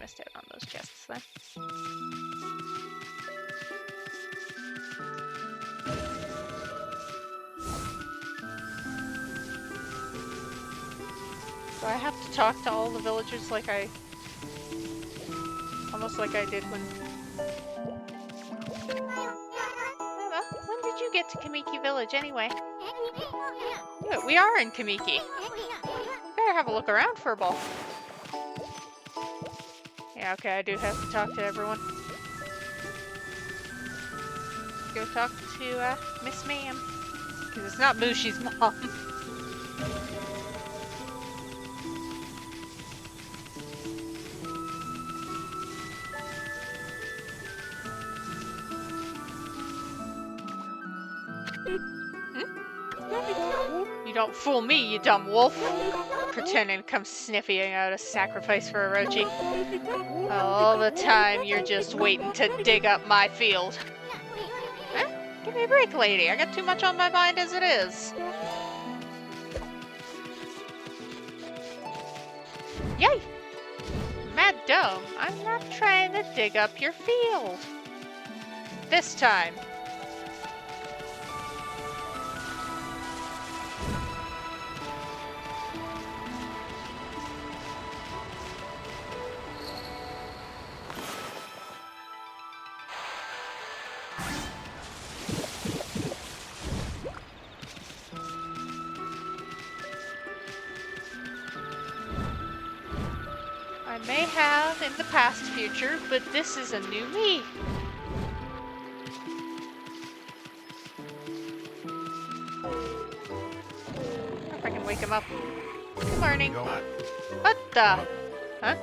missed out on those chests then. Do I have to talk to all the villagers like almost like I did when... Emma, when did you get to Kamiki Village anyway? Good, we are in Kamiki. Better have a look around for a ball. Yeah, okay, I do have to talk to everyone. Let's go talk to Miss Ma'am. Because it's not Mushi's mom. You don't fool me, you dumb wolf. Pretending to come sniffing out a sacrifice for Orochi. All the time you're just waiting to dig up my field. Huh? Give me a break, lady. I got too much on my mind as it is. Yay! Madame, I'm not trying to dig up your field. This time. I may have in the past future, but this is a new me. If I can wake him up. Good morning. What the? Huh?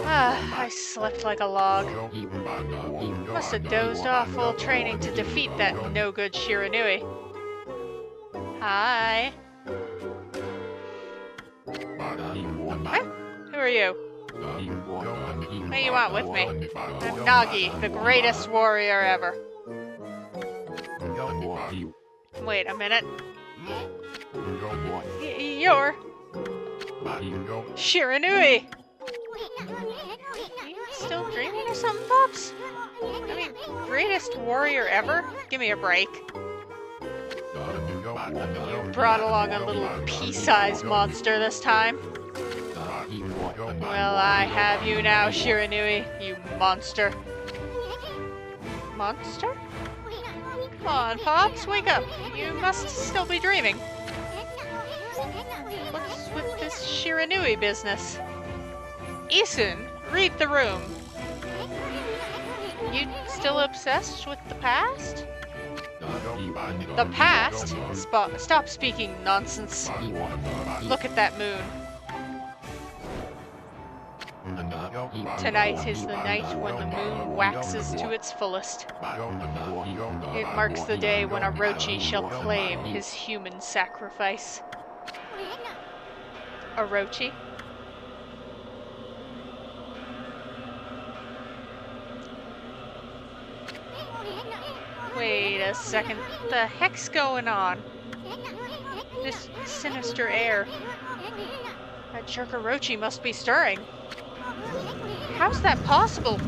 I slept like a log. Must have dozed off full training to defeat that no-good Shiranui. Hi. Huh? Who are you? What do you want with me? I'm Nagi, the greatest warrior ever. Wait a minute. You're... Shiranui! You still dreaming or something, Pops? I mean, greatest warrior ever? Give me a break. You brought along a little pea-sized monster this time. Well, I have you now, Shiranui, you monster. Monster? Come on, Pops, wake up. You must still be dreaming. What's with this Shiranui business? Isun, read the room. You still obsessed with the past? The past? Stop speaking nonsense. Look at that moon. Tonight is the night when the moon waxes to its fullest. It marks the day when Orochi shall claim his human sacrifice. Orochi? Wait a second. What the heck's going on? This sinister air. That jerk Orochi must be stirring. How's that possible?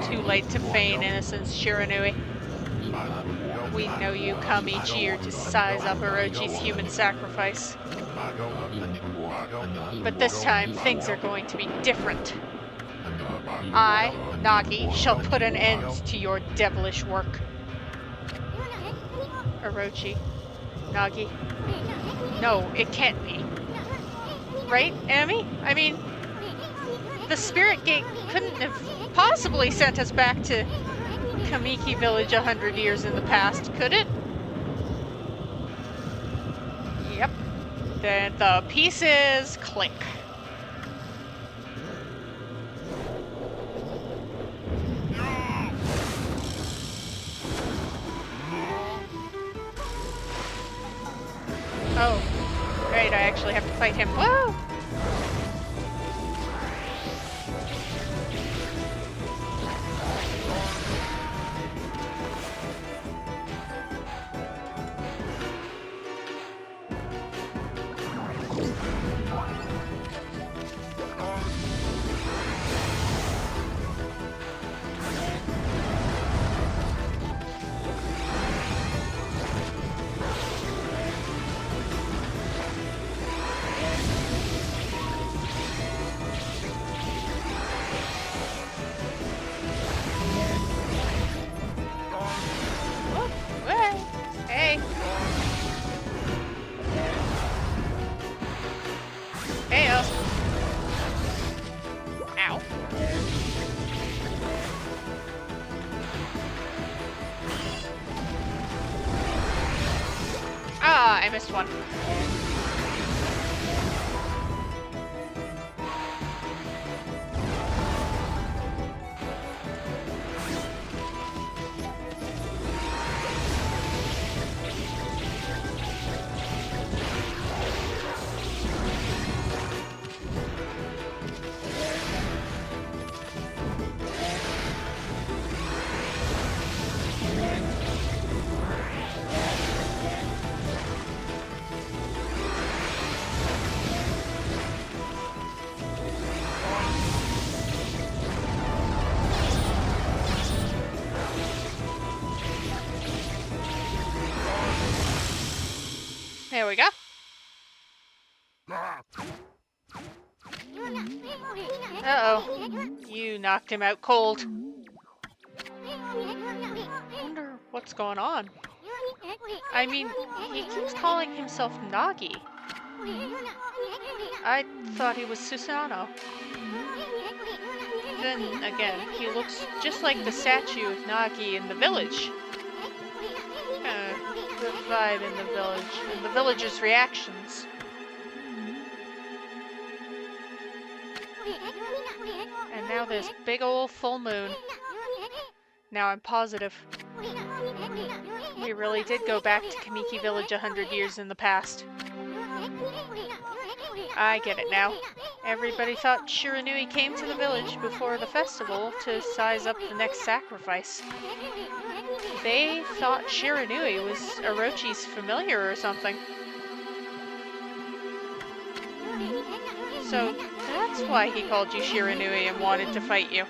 Too late to feign innocence, Shiranui. We know you come each year to size up Orochi's human sacrifice. But this time, things are going to be different. I, Nagi, shall put an end to your devilish work. Orochi. Nagi. No, it can't be. Right, Amy? I mean, the Spirit Gate couldn't have possibly sent us back to Kamiki Village 100 years in the past, could it? Yep. Then the pieces click. Oh, great, I actually have to fight him. Whoa! I missed one. There we go. Uh-oh. You knocked him out cold. Wonder what's going on. I mean, he keeps calling himself Nagi. I thought he was Susanoo. Then again, he looks just like the statue of Nagi in the village. The vibe in the village, and the villagers' reactions. And now this big old full moon. Now I'm positive. We really did go back to Kamiki Village 100 years in the past. I get it now. Everybody thought Shiranui came to the village before the festival to size up the next sacrifice. They thought Shiranui was Orochi's familiar or something. So that's why he called you Shiranui and wanted to fight you.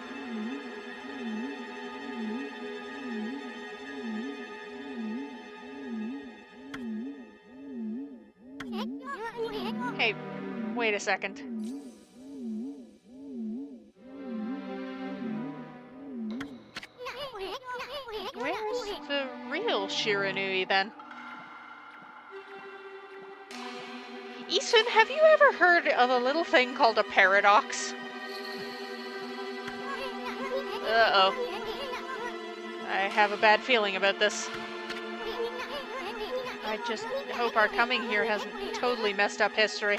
Hey, wait a second. Where's the real Shiranui then? Isun, have you ever heard of a little thing called a paradox? Uh-oh. I have a bad feeling about this. I just hope our coming here hasn't totally messed up history.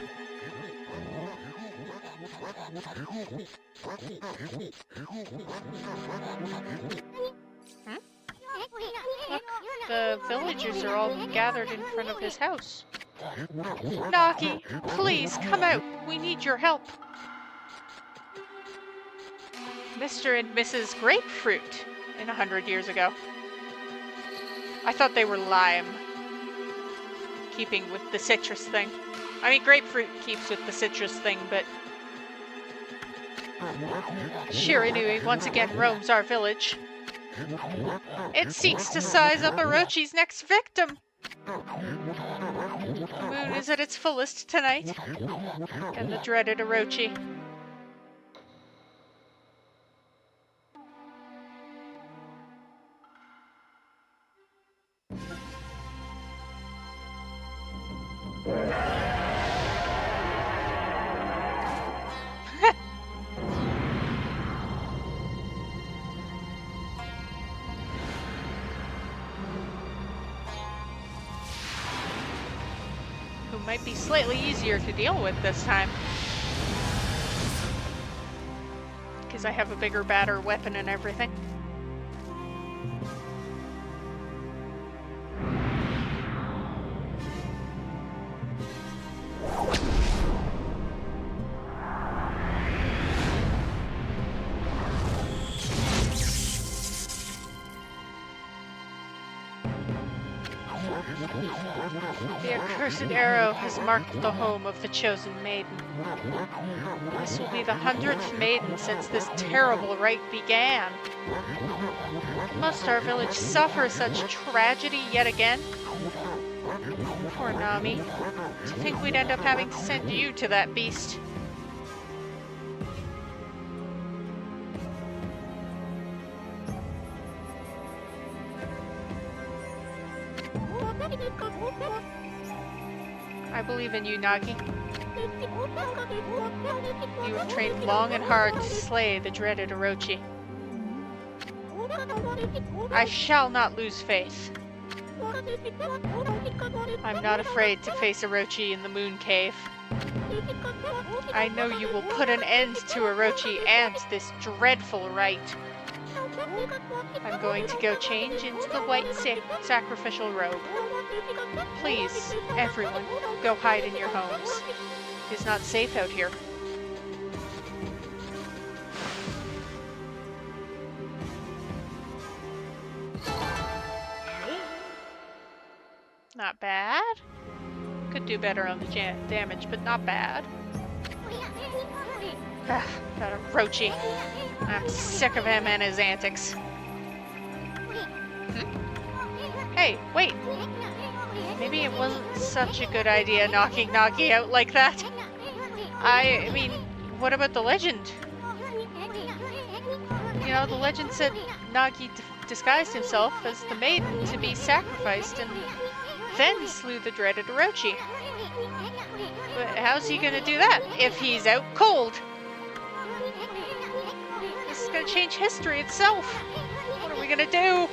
Look, the villagers are all gathered in front of his house. Nagi, please come out. We need your help. Mr. and Mrs. Grapefruit in 100 years ago. I thought they were lime. Keeping with the citrus thing. I mean, grapefruit keeps with the citrus thing, but Shiranui once again roams our village. It seeks to size up Orochi's next victim. The moon is at its fullest tonight, and the dreaded Orochi. Who might be slightly easier to deal with this time. Because I have a bigger, badder weapon and everything. The accursed arrow has marked the home of the chosen maiden. This will be the 100th maiden since this terrible rite began. Must our village suffer such tragedy yet again? Poor Nami. To think we'd end up having to send you to that beast. I believe in you, Nagi. You have trained long and hard to slay the dreaded Orochi. I shall not lose faith. I'm not afraid to face Orochi in the moon cave. I know you will put an end to Orochi and this dreadful rite. I'm going to go change into the white sacrificial robe. Please, everyone, go hide in your homes. It's not safe out here. Not bad. Could do better on the damage, but not bad. That Orochi. I'm sick of him and his antics. Hey, wait. Maybe it wasn't such a good idea knocking Nagi out like that. I mean, what about the legend? You know, the legend said Nagi disguised himself as the maiden to be sacrificed and then slew the dreaded Orochi. But how's he gonna do that if he's out cold? This is gonna change history itself. What are we gonna do?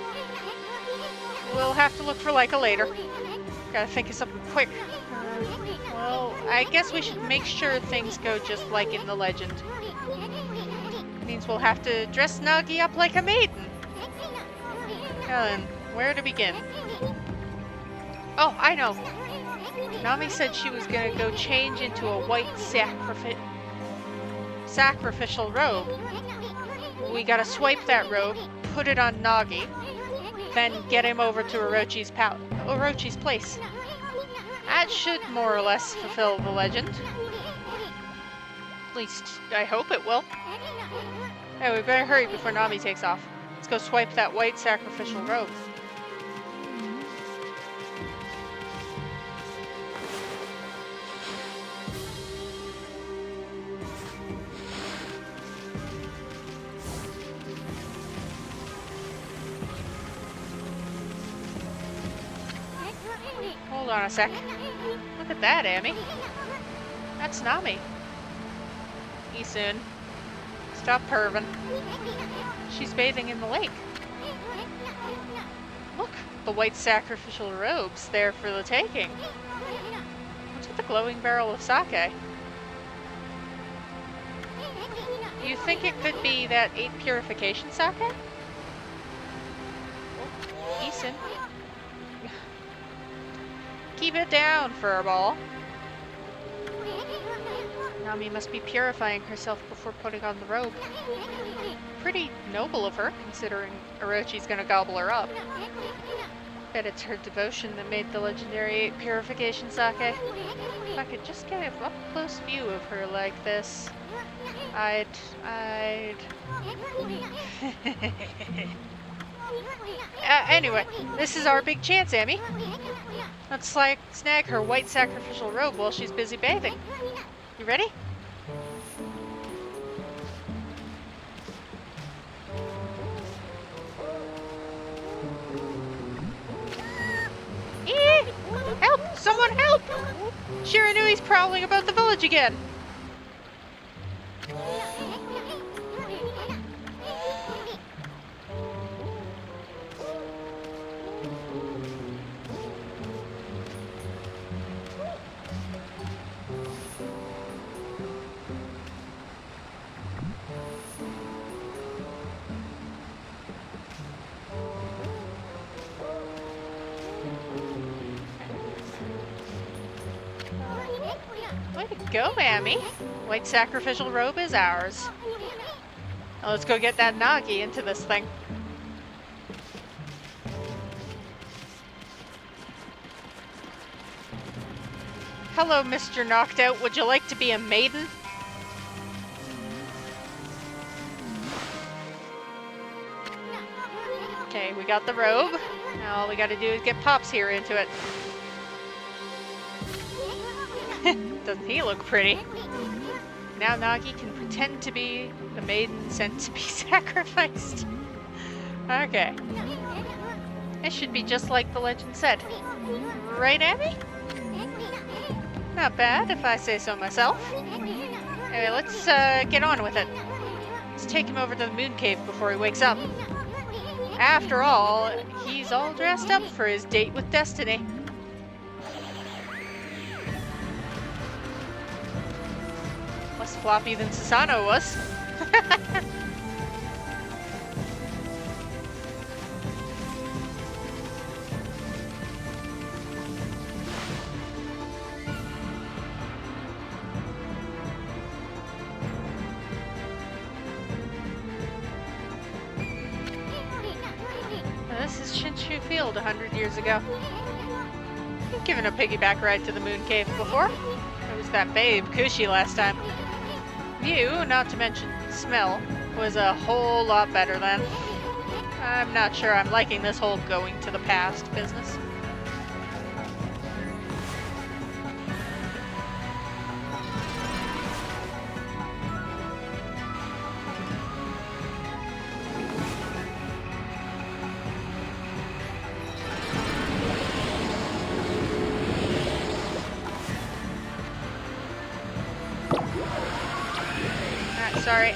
We'll have to look for Leica later. Gotta think of something quick. Well, I guess we should make sure things go just like in the legend. Means we'll have to dress Nagi up like a maiden. Now then, where to begin? Oh, I know. Nami said she was gonna go change into a white sacrificial robe. We gotta swipe that robe, put it on Nagi, then get him over to Orochi's place. That should more or less fulfill the legend. At least, I hope it will. Hey, we better hurry before Nami takes off. Let's go swipe that white sacrificial robe. Hold on a sec. Look at that, Amy. That's Nami. Isun. Stop perving. She's bathing in the lake. Look, the white sacrificial robe's there for the taking. What's with the glowing barrel of sake? You think it could be that 8 purification sake? Oh, Isun. Keep it down, Furball. Nami must be purifying herself before putting on the robe. Pretty noble of her, considering Orochi's gonna gobble her up. Bet it's her devotion that made the legendary 8 purification sake. If I could just get an up-close view of her like this, I'd... Anyway, this is our big chance, Amy. Let's snag her white sacrificial robe while she's busy bathing. You ready? Help! Someone help! Shiranui's prowling about the village again. Way to go, Amy. White sacrificial robe is ours. Now let's go get that Nagi into this thing. Hello, Mr. Knocked Out. Would you like to be a maiden? Okay, we got the robe. Now all we gotta do is get Pops here into it. Doesn't he look pretty? Now Nagi can pretend to be the maiden sent to be sacrificed. Okay. It should be just like the legend said. Right, Amy? Not bad, if I say so myself. Anyway, let's get on with it. Let's take him over to the moon cave before he wakes up. After all, he's all dressed up for his date with Destiny. Less floppy than Susano was. This is Shinshu Field 100 years ago. I've given a piggyback ride to the Moon Cave before. It was that babe Kushi last time. View, not to mention smell, was a whole lot better then. I'm not sure I'm liking this whole going to the past business. Sorry.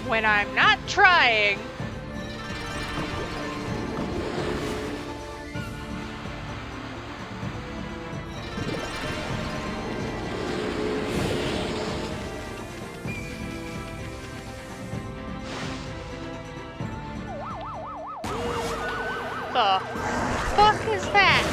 When I'm not trying. The fuck is that?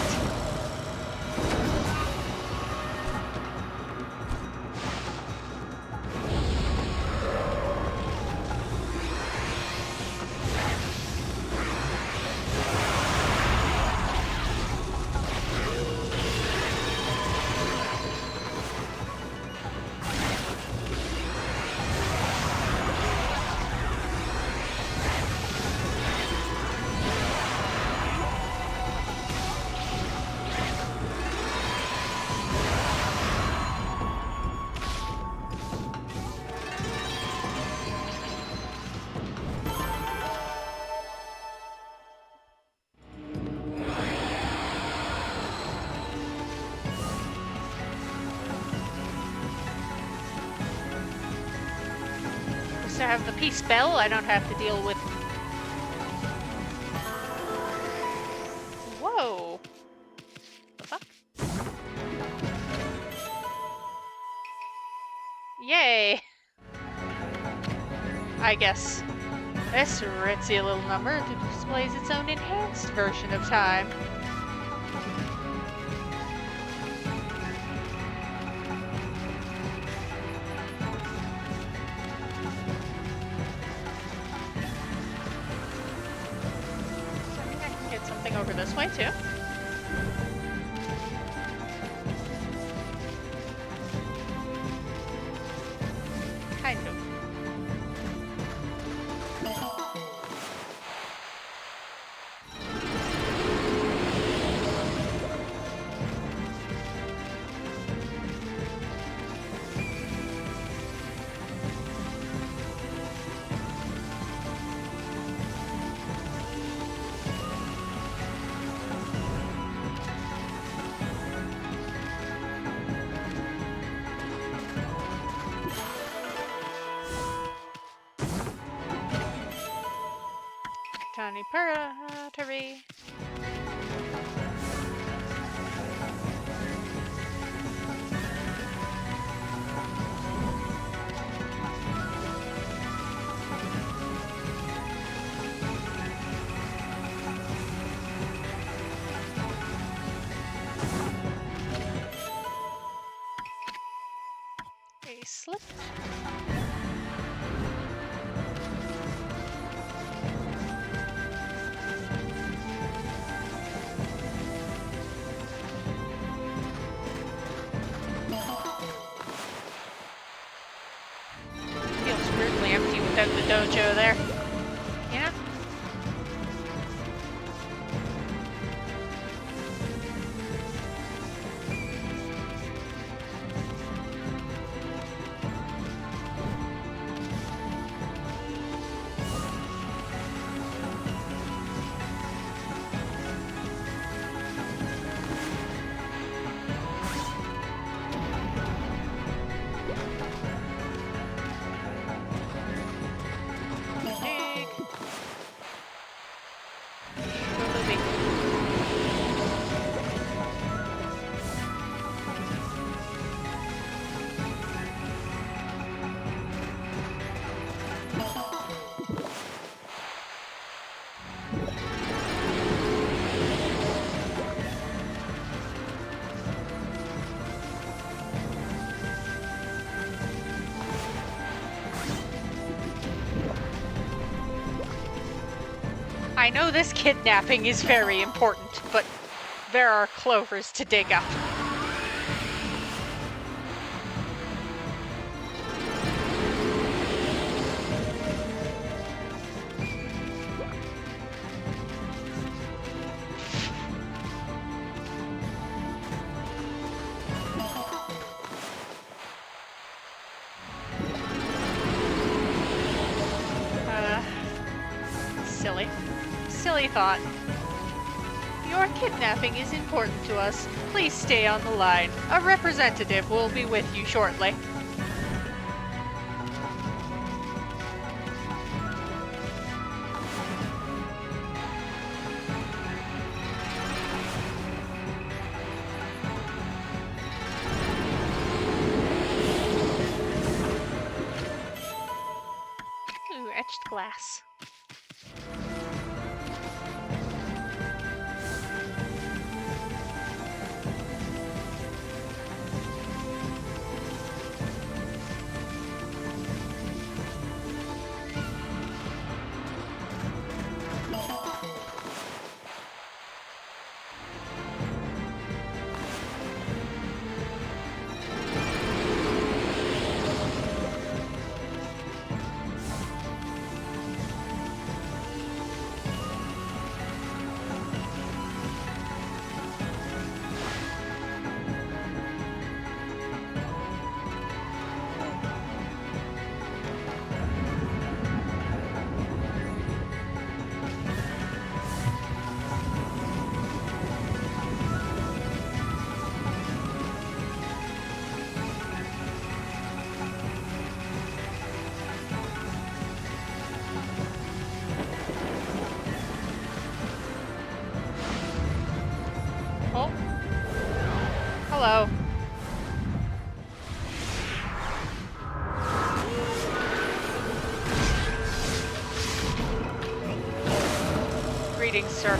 To have the peace spell, I don't have to deal with. Whoa! The fuck? Yay! I guess this ritzy little number displays its own enhanced version of time. Over this way too. Kind of. Tiny Puratory. A slip. Without the dojo there. Yeah? I know this kidnapping is very important, but there are clovers to dig up. Silly thought. Your kidnapping is important to us. Please stay on the line. A representative will be with you shortly. Ooh, etched glass. Oh. Hello. Greetings, sir.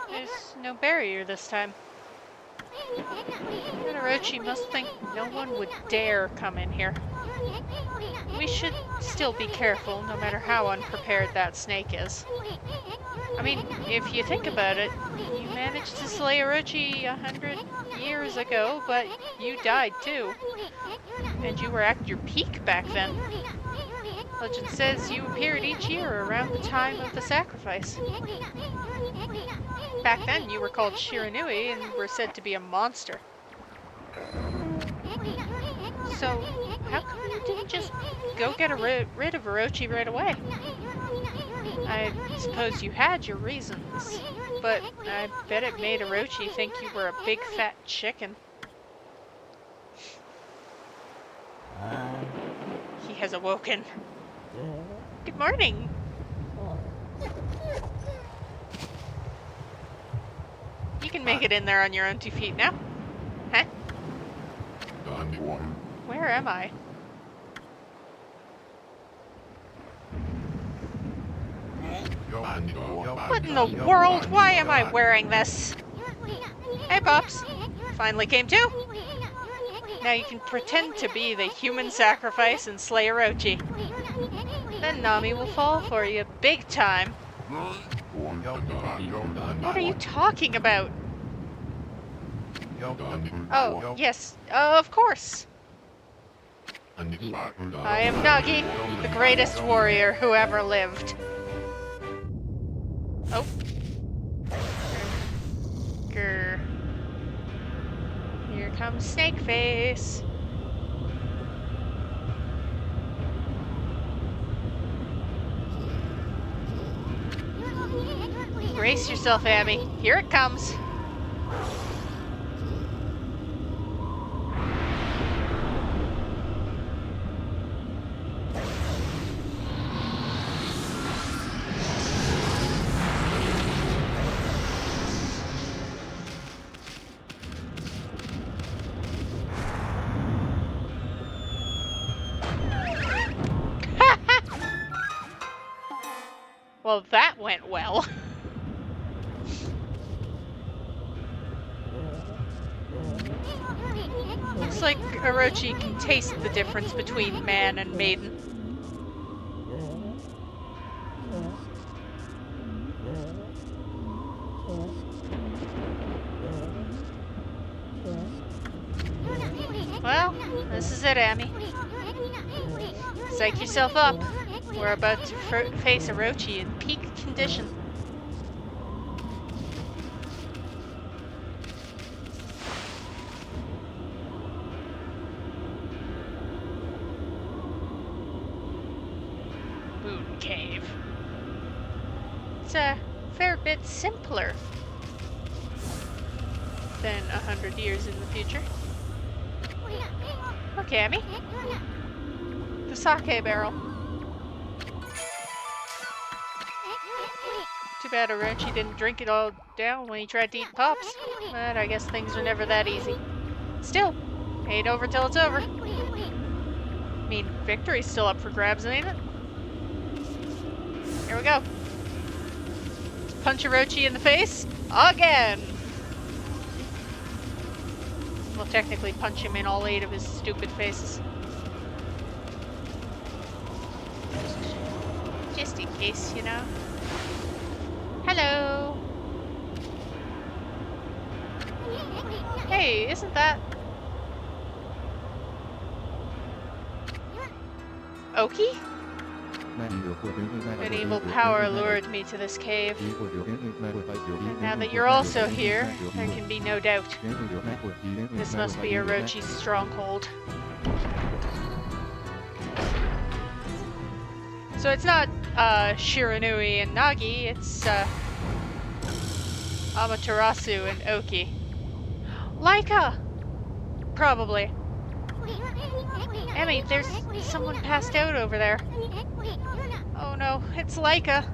There's no barrier this time. Orochi must think no one would dare come in here. We should still be careful, no matter how unprepared that snake is. I mean, if you think about it, you managed to slay Orochi 100 years ago, but you died too. And you were at your peak back then. Legend says you appeared each year around the time of the sacrifice. Back then, you were called Shiranui and were said to be a monster. So, how come you didn't just go get rid of Orochi right away? I suppose you had your reasons, but I bet it made Orochi think you were a big fat chicken. He has awoken. Good morning. You can make it in there on your own 2 feet now. Huh? Where am I? What in the world? Why am I wearing this? Hey, Pops. Finally came to. Now you can pretend to be the human sacrifice and slay Orochi. Then Nami will fall for you big time. What are you talking about? Oh, yes, of course. I am Nagi, the greatest warrior who ever lived. Oh. Grr. Here comes Snakeface. Brace yourself, Amy. Here it comes. Well, that went well. Looks like Orochi can taste the difference between man and maiden. Well, this is it, Amy. Psych yourself up. We're about to face Orochi in peak condition. Moon Cave. It's a fair bit simpler than 100 years in the future. Okay, Amy. The sake barrel. Too bad Orochi didn't drink it all down when he tried to eat Pops. But I guess things are never that easy. Still, ain't over till it's over. I mean, victory's still up for grabs, ain't it? Here we go. Let's punch Orochi in the face again. Well, technically punch him in all 8 of his stupid faces. Just in case, you know. Hello. Hey, isn't that Oki? An evil power lured me to this cave. And now that you're also here, there can be no doubt. This must be Orochi's stronghold. So it's not Shiranui and Nagi, it's Amaterasu and Oki. Laika! Probably. Emmy, there's someone passed out over there. Oh no, it's Laika.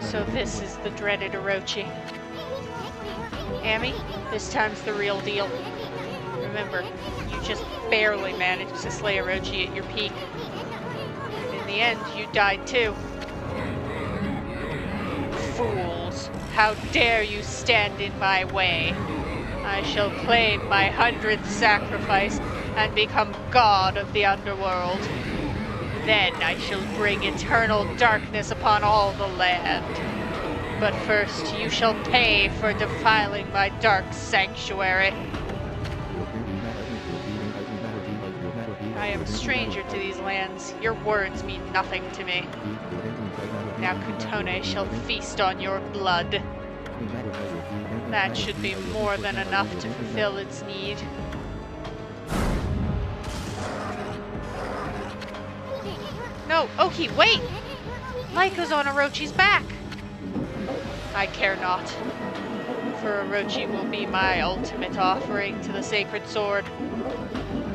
So this is the dreaded Orochi. Amy, this time's the real deal. Remember, you just barely managed to slay Orochi at your peak. And in the end, you died too. Fools, how dare you stand in my way? I shall claim my 100th sacrifice and become god of the underworld. Then I shall bring eternal darkness upon all the land. But first you shall pay for defiling my dark sanctuary. I am a stranger to these lands. Your words mean nothing to me. Now Kutone shall feast on your blood. That should be more than enough to fulfill its need. No, Oki, wait! Laiko's on Orochi's back! I care not, for Orochi will be my ultimate offering to the sacred sword.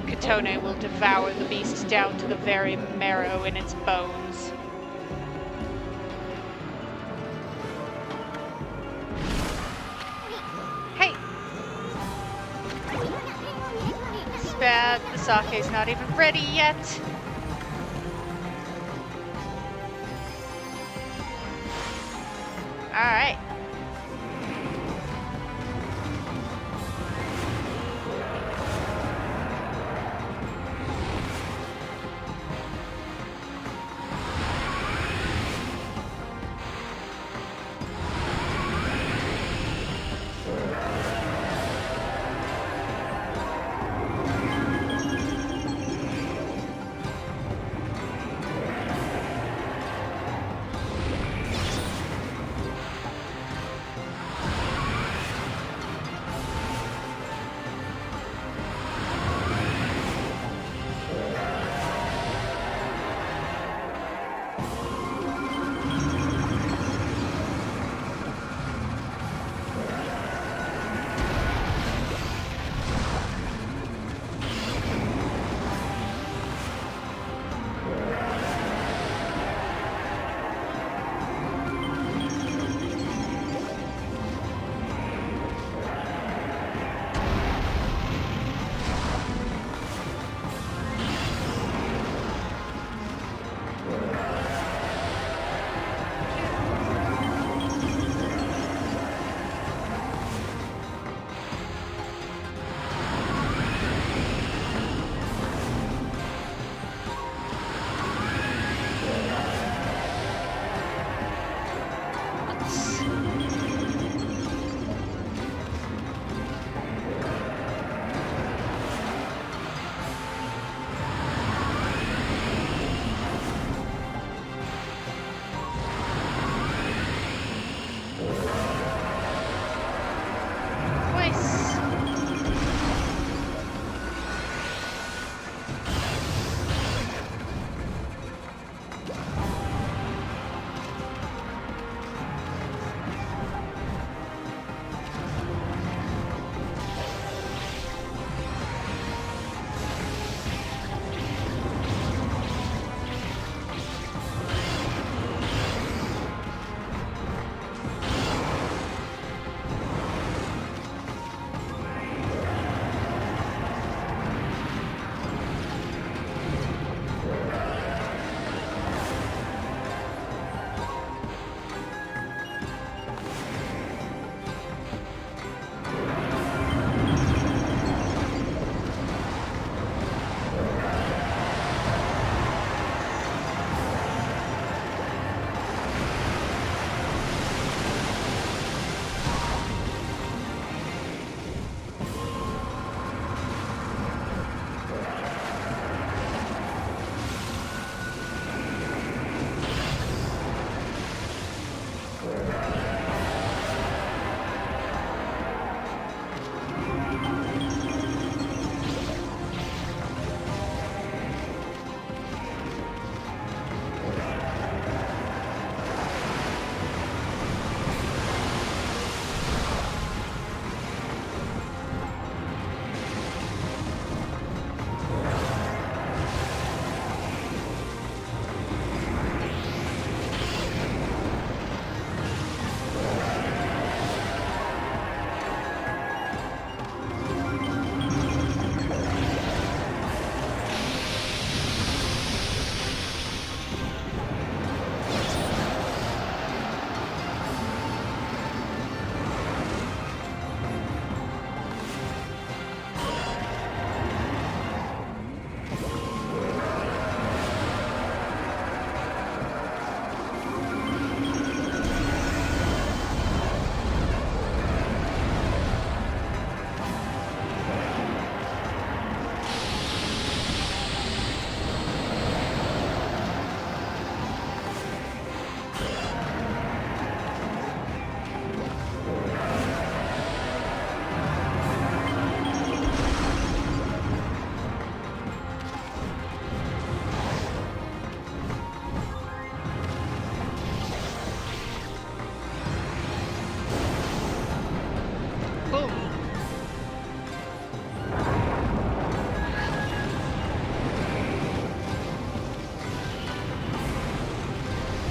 Kutone will devour the beast down to the very marrow in its bones. Hey! It's bad, the sake's not even ready yet. Alright.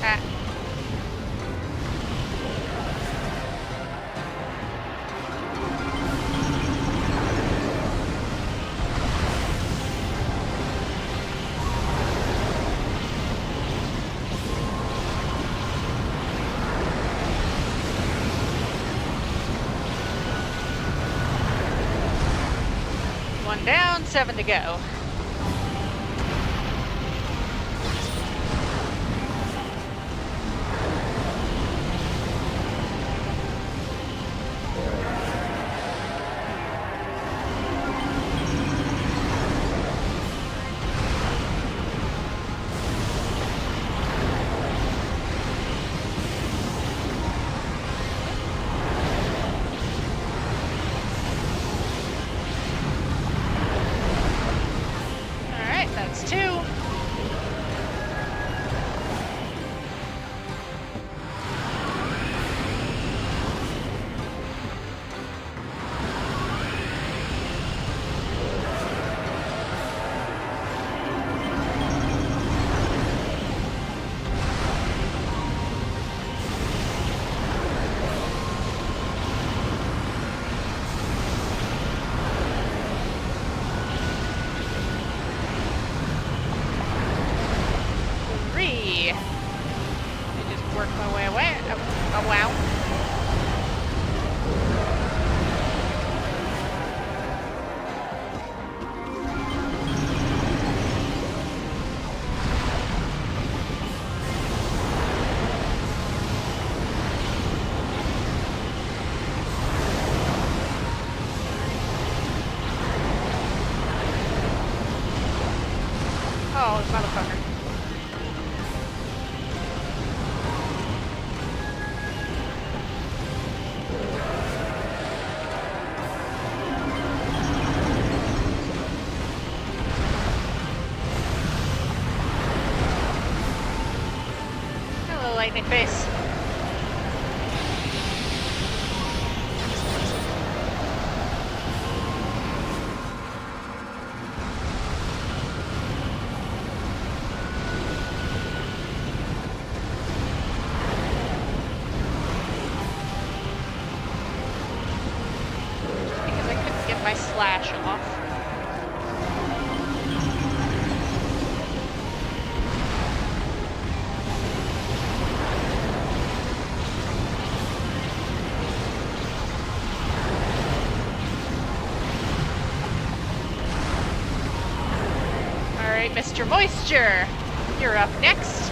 Ah. One down, 7 to go. Alright, that's 2. I just work my way away. Oh, wow. Oh, motherfucker. Hello, lightning face. Because I couldn't get my slash off. Alright, Mr. Moisture, you're up next.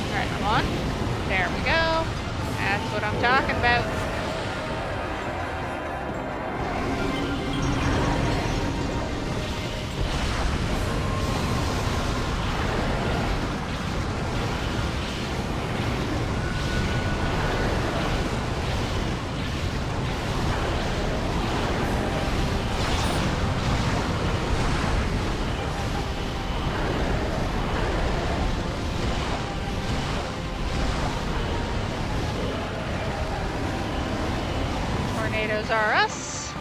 Alright, I'm on. There we go. That's what I'm talking about. Tornadoes are us.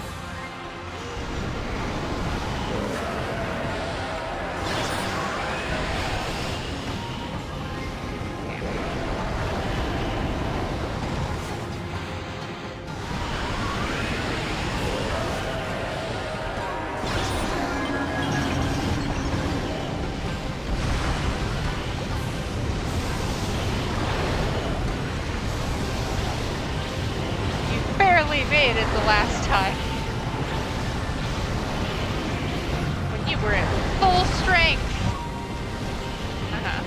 You barely made it the last time. When you were at full strength. Uh-huh.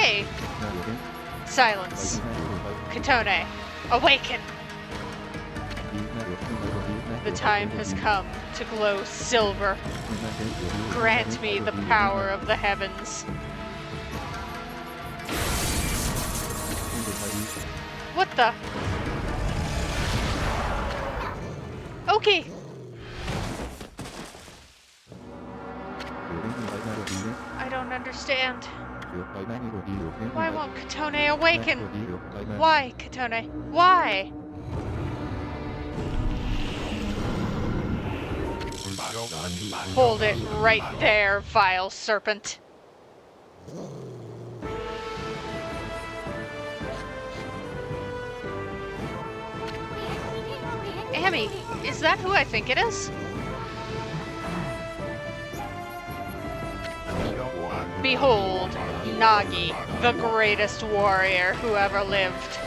Hey! Silence. Katone, awaken! The time has come to glow silver. Grant me the power of the heavens. What the? Okay. I don't understand. Why won't Katone awaken? Why, Katone? Why? Hold it right there, vile serpent. Amy, is that who I think it is? Behold, Nagi, the greatest warrior who ever lived.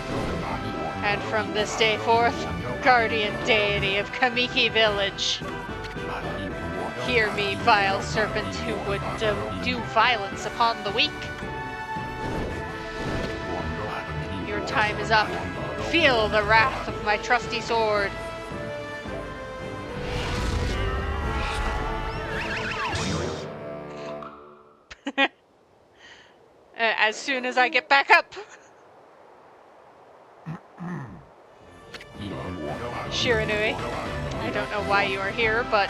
And from this day forth, guardian deity of Kamiki Village. Hear me, vile serpent who would do violence upon the weak. Your time is up. Feel the wrath of my trusty sword. As soon as I get back up. Shiranui, I don't know why you are here, but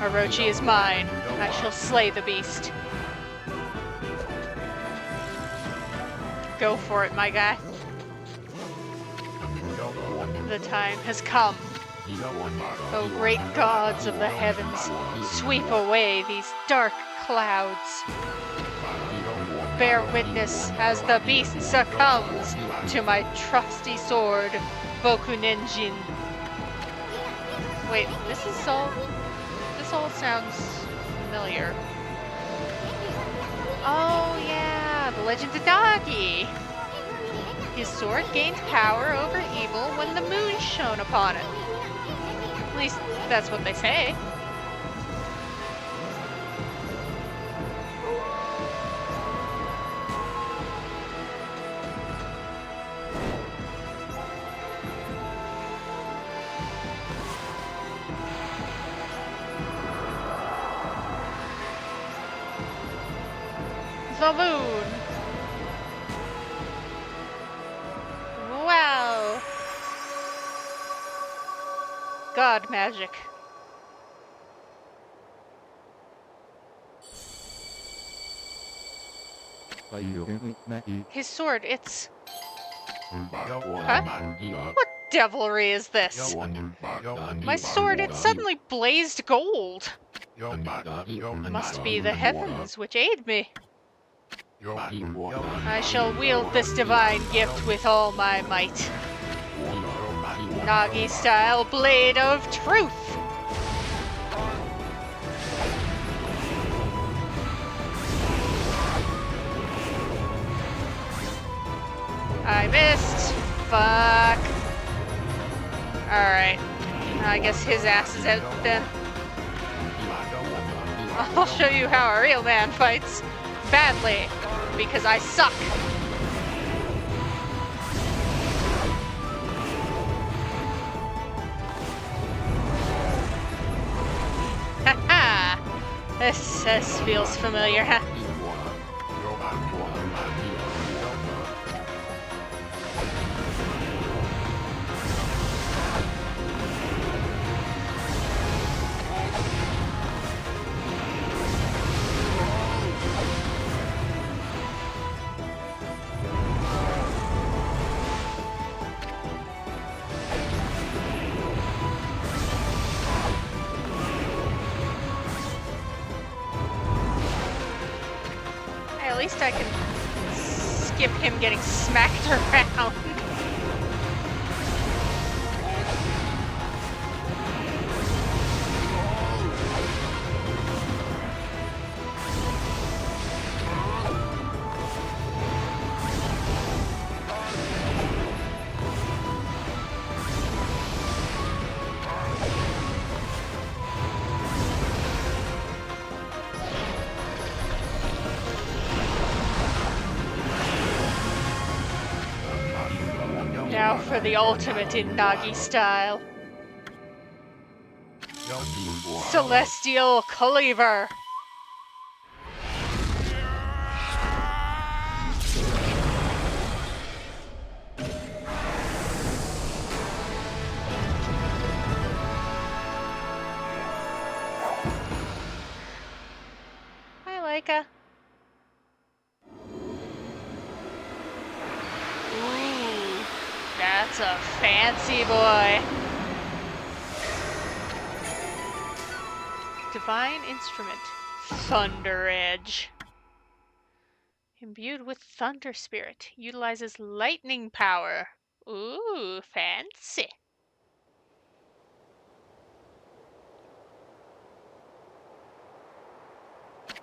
Orochi is mine. I shall slay the beast. Go for it, my guy. The time has come. O great gods of the heavens, sweep away these dark clouds. Bear witness as the beast succumbs to my trusty sword, Bokunenjin. Wait, this all sounds familiar. Oh yeah, the legend of Nagi. His sword gained power over evil when the moon shone upon it. At least that's what they say. The moon. Wow. God magic. His sword, it's... Huh? What devilry is this? My sword, it suddenly blazed gold. Must be the heavens which aid me. I shall wield this divine gift with all my might. Nagi-style blade of truth! I missed. Fuck. Alright. I guess his ass is out then. I'll show you how a real man fights. Badly. Because I suck. Haha! This feels familiar, huh? At least I can skip him getting smacked around. Now for the ultimate in Nagi style. Celestial Cleaver! Hi, Laika. Ooh, that's a fancy boy. Divine Instrument. Thunder Edge. Imbued with Thunder Spirit. Utilizes lightning power. Ooh, fancy.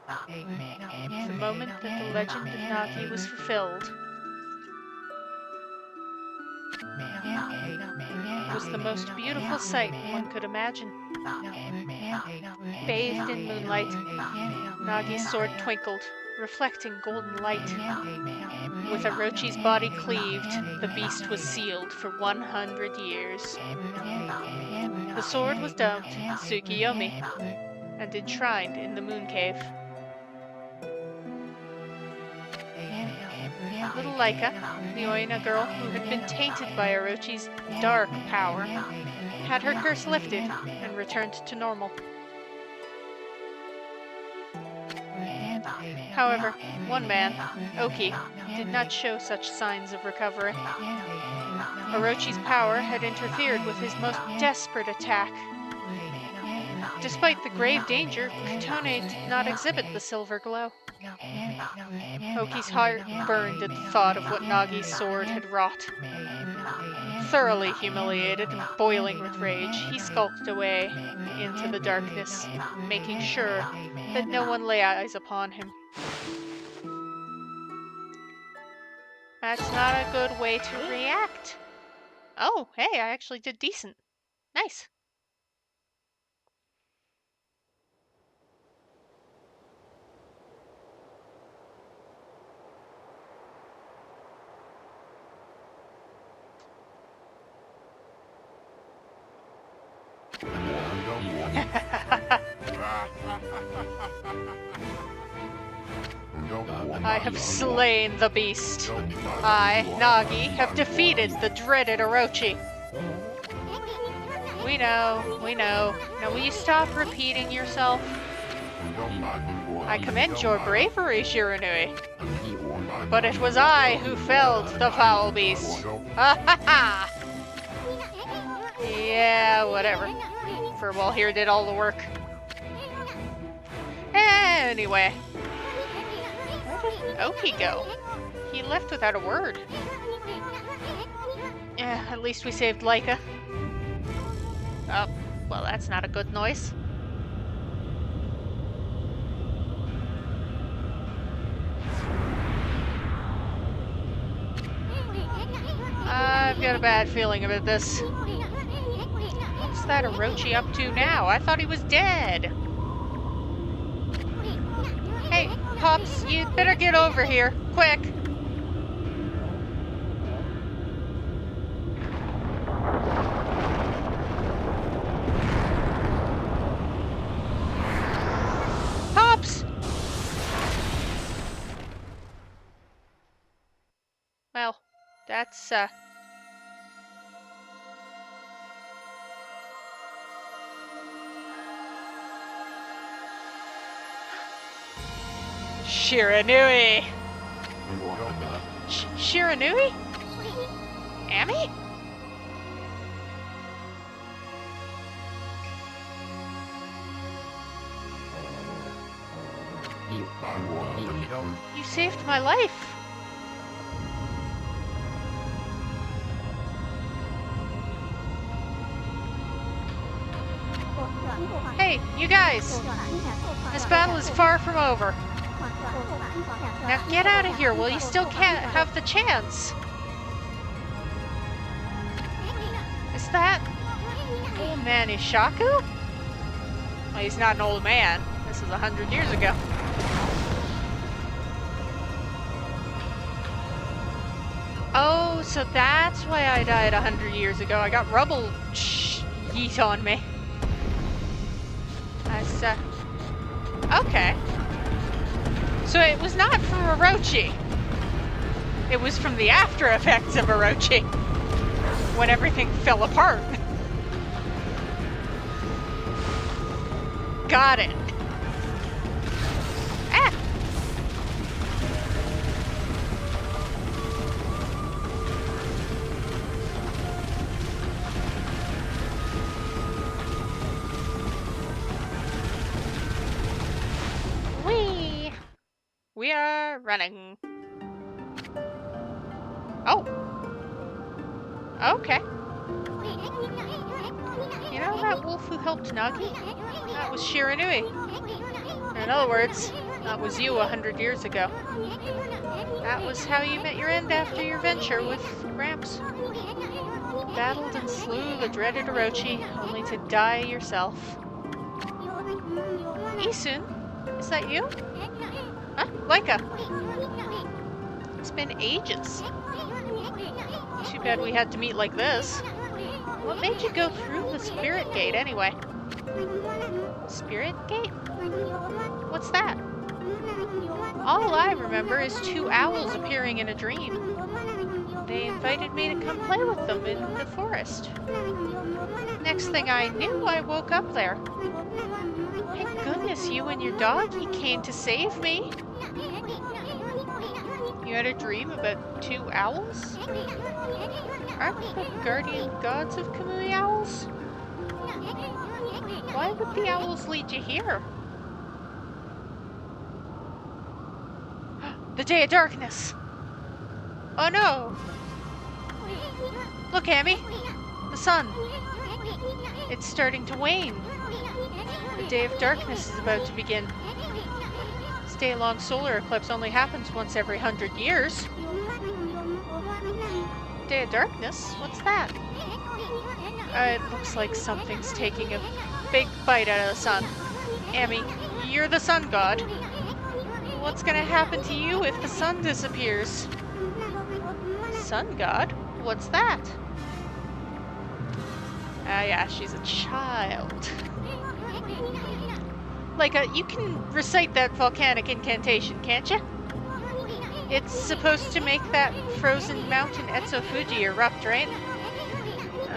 The moment that the legend of Nagi was fulfilled was the most beautiful sight one could imagine. Bathed in moonlight, Nagi's sword twinkled, reflecting golden light. With Orochi's body cleaved, the beast was sealed for 100 years. The sword was dubbed Tsukiyomi and enshrined in the moon cave. Little Laika, the Oina girl who had been tainted by Orochi's dark power, had her curse lifted and returned to normal. However, one man, Oki, did not show such signs of recovery. Orochi's power had interfered with his most desperate attack. Despite the grave danger, Kotone did not exhibit the silver glow. Oki's heart burned at the thought of what Nagi's sword had wrought. Thoroughly humiliated and boiling with rage, he skulked away into the darkness, making sure that no one lay eyes upon him. That's not a good way to react. Oh, hey, I actually did decent. Nice. I have slain the beast. I, Nagi, have defeated the dreaded Orochi. We know, we know. Now will you stop repeating yourself? I commend your bravery, Shiranui. But it was I who felled the foul beast. Ha ha ha! Yeah, whatever. Furball here did all the work. Anyway. Where did Oki go? He left without a word. At least we saved Laika. Oh, well that's not a good noise. I've got a bad feeling about this. What's that Orochi up to now? I thought he was dead. Hey, Pops, you'd better get over here, quick. Pops! Well, that's, Shiranui! Shiranui? Ami? You saved my life! Hey, you guys! This battle is far from over. Now get out of here while you still can't have the chance. Is that old man Ishaku? Well, he's not an old man. This is 100 years ago. Oh, so that's why I died 100 years ago. I got rubble yeet on me. Okay. So it was not from Orochi. It was from the after effects of Orochi. When everything fell apart. Got it. Ah! Whee! We are running. Oh. Okay. You know that wolf who helped Nagi? That was Shiranui. In other words, that was you 100 years ago. That was how you met your end after your venture with Gramps. Battled and slew the dreaded Orochi, only to die yourself. Isun? Is that you? Huh? Leica? It's been ages. Too bad we had to meet like this. What made you go through the spirit gate anyway? Spirit gate? What's that? All I remember is 2 owls appearing in a dream. They invited me to come play with them in the forest. Next thing I knew, I woke up there. Thank goodness you and your doggy came to save me. You had a dream about 2 owls? Aren't the guardian gods of Kamui owls? Why would the owls lead you here? The Day of Darkness! Oh no! Look, Amy! The sun! It's starting to wane. The Day of Darkness is about to begin. This day-long solar eclipse only happens once every 100 years. Day of Darkness? What's that? It looks like something's taking a big bite out of the sun. Amy, you're the sun god. What's gonna happen to you if the sun disappears? Sun god? What's that? Ah, yeah, she's a child. Like, you can recite that volcanic incantation, can't you? It's supposed to make that frozen mountain Etso Fuji erupt, right?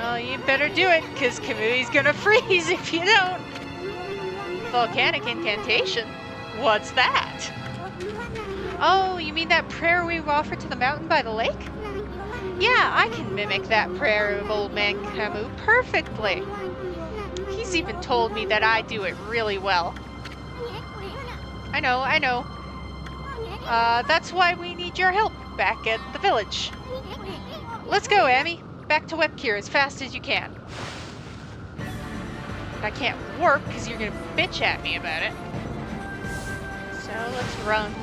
Oh, you better do it, because Kamui's gonna freeze if you don't. Volcanic incantation? What's that? Oh, you mean that prayer we offered to the mountain by the lake? Yeah, I can mimic that prayer of old man Camus perfectly. He's even told me that I do it really well. I know. That's why we need your help back at the village. Let's go, Amy. Back to Webcure as fast as you can. I can't work because you're gonna bitch at me about it. So let's run.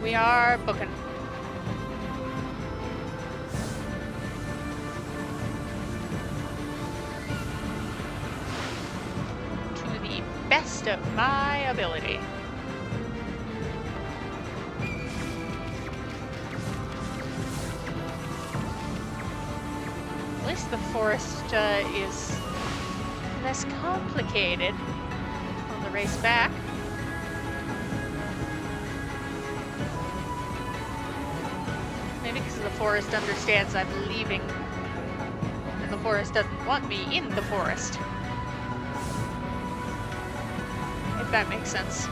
We are booking. To the best of my ability. At least the forest is less complicated on the race back. Maybe because the forest understands I'm leaving and the forest doesn't want me in the forest. If that makes sense.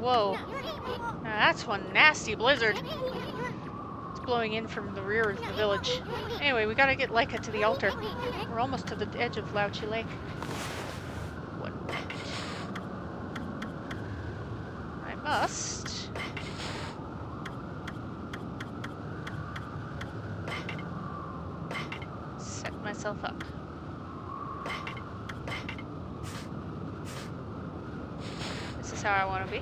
Whoa. Now that's one nasty blizzard. It's blowing in from the rear of the village. Anyway, we gotta get Leica to the altar. We're almost to the edge of Lauchi Lake. One moment. I must... set myself up. That's how I want to be.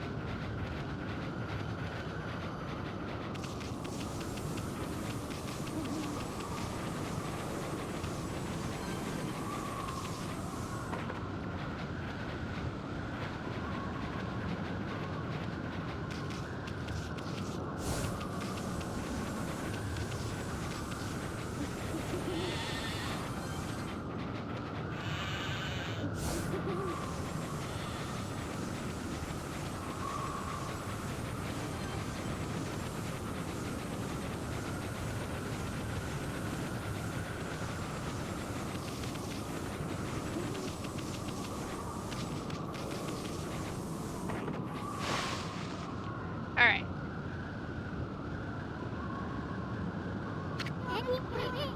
Alright.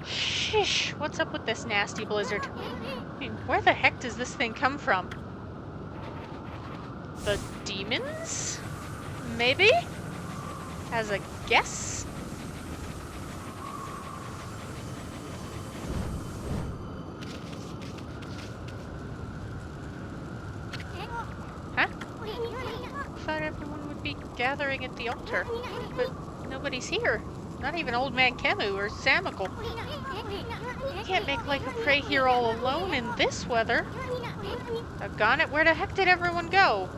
Sheesh, what's up with this nasty blizzard? I mean, where the heck does this thing come from? The demons? Maybe? As a guess? Huh? Thought everyone would be gathering at the altar, but nobody's here. Not even Old Man Kemu or Samical. Can't make like a pray here all alone in this weather. Doggone it, where the heck did everyone go?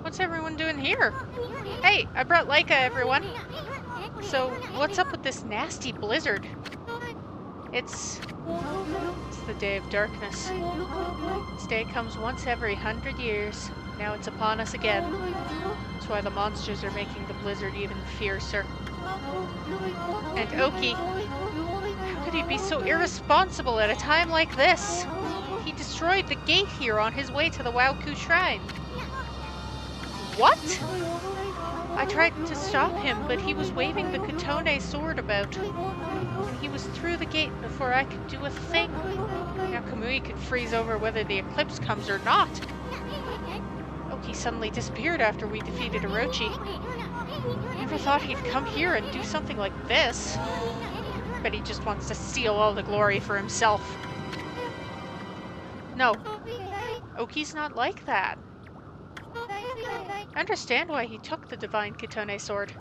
What's everyone doing here? Hey, I brought Laika, everyone. So, what's up with this nasty blizzard? It's the day of darkness. This day comes once every 100 years. Now it's upon us again. That's why the monsters are making the blizzard even fiercer. And Oki, how could he be so irresponsible at a time like this? He destroyed the gate here on his way to the Wauku Shrine. What? I tried to stop him, but he was waving the Kutone sword about. And he was through the gate before I could do a thing. Now Kamui could freeze over whether the eclipse comes or not. Oki suddenly disappeared after we defeated Orochi. Never thought he'd come here and do something like this. But he just wants to steal all the glory for himself. No. Oki's not like that. I understand why he took the divine Kitone sword.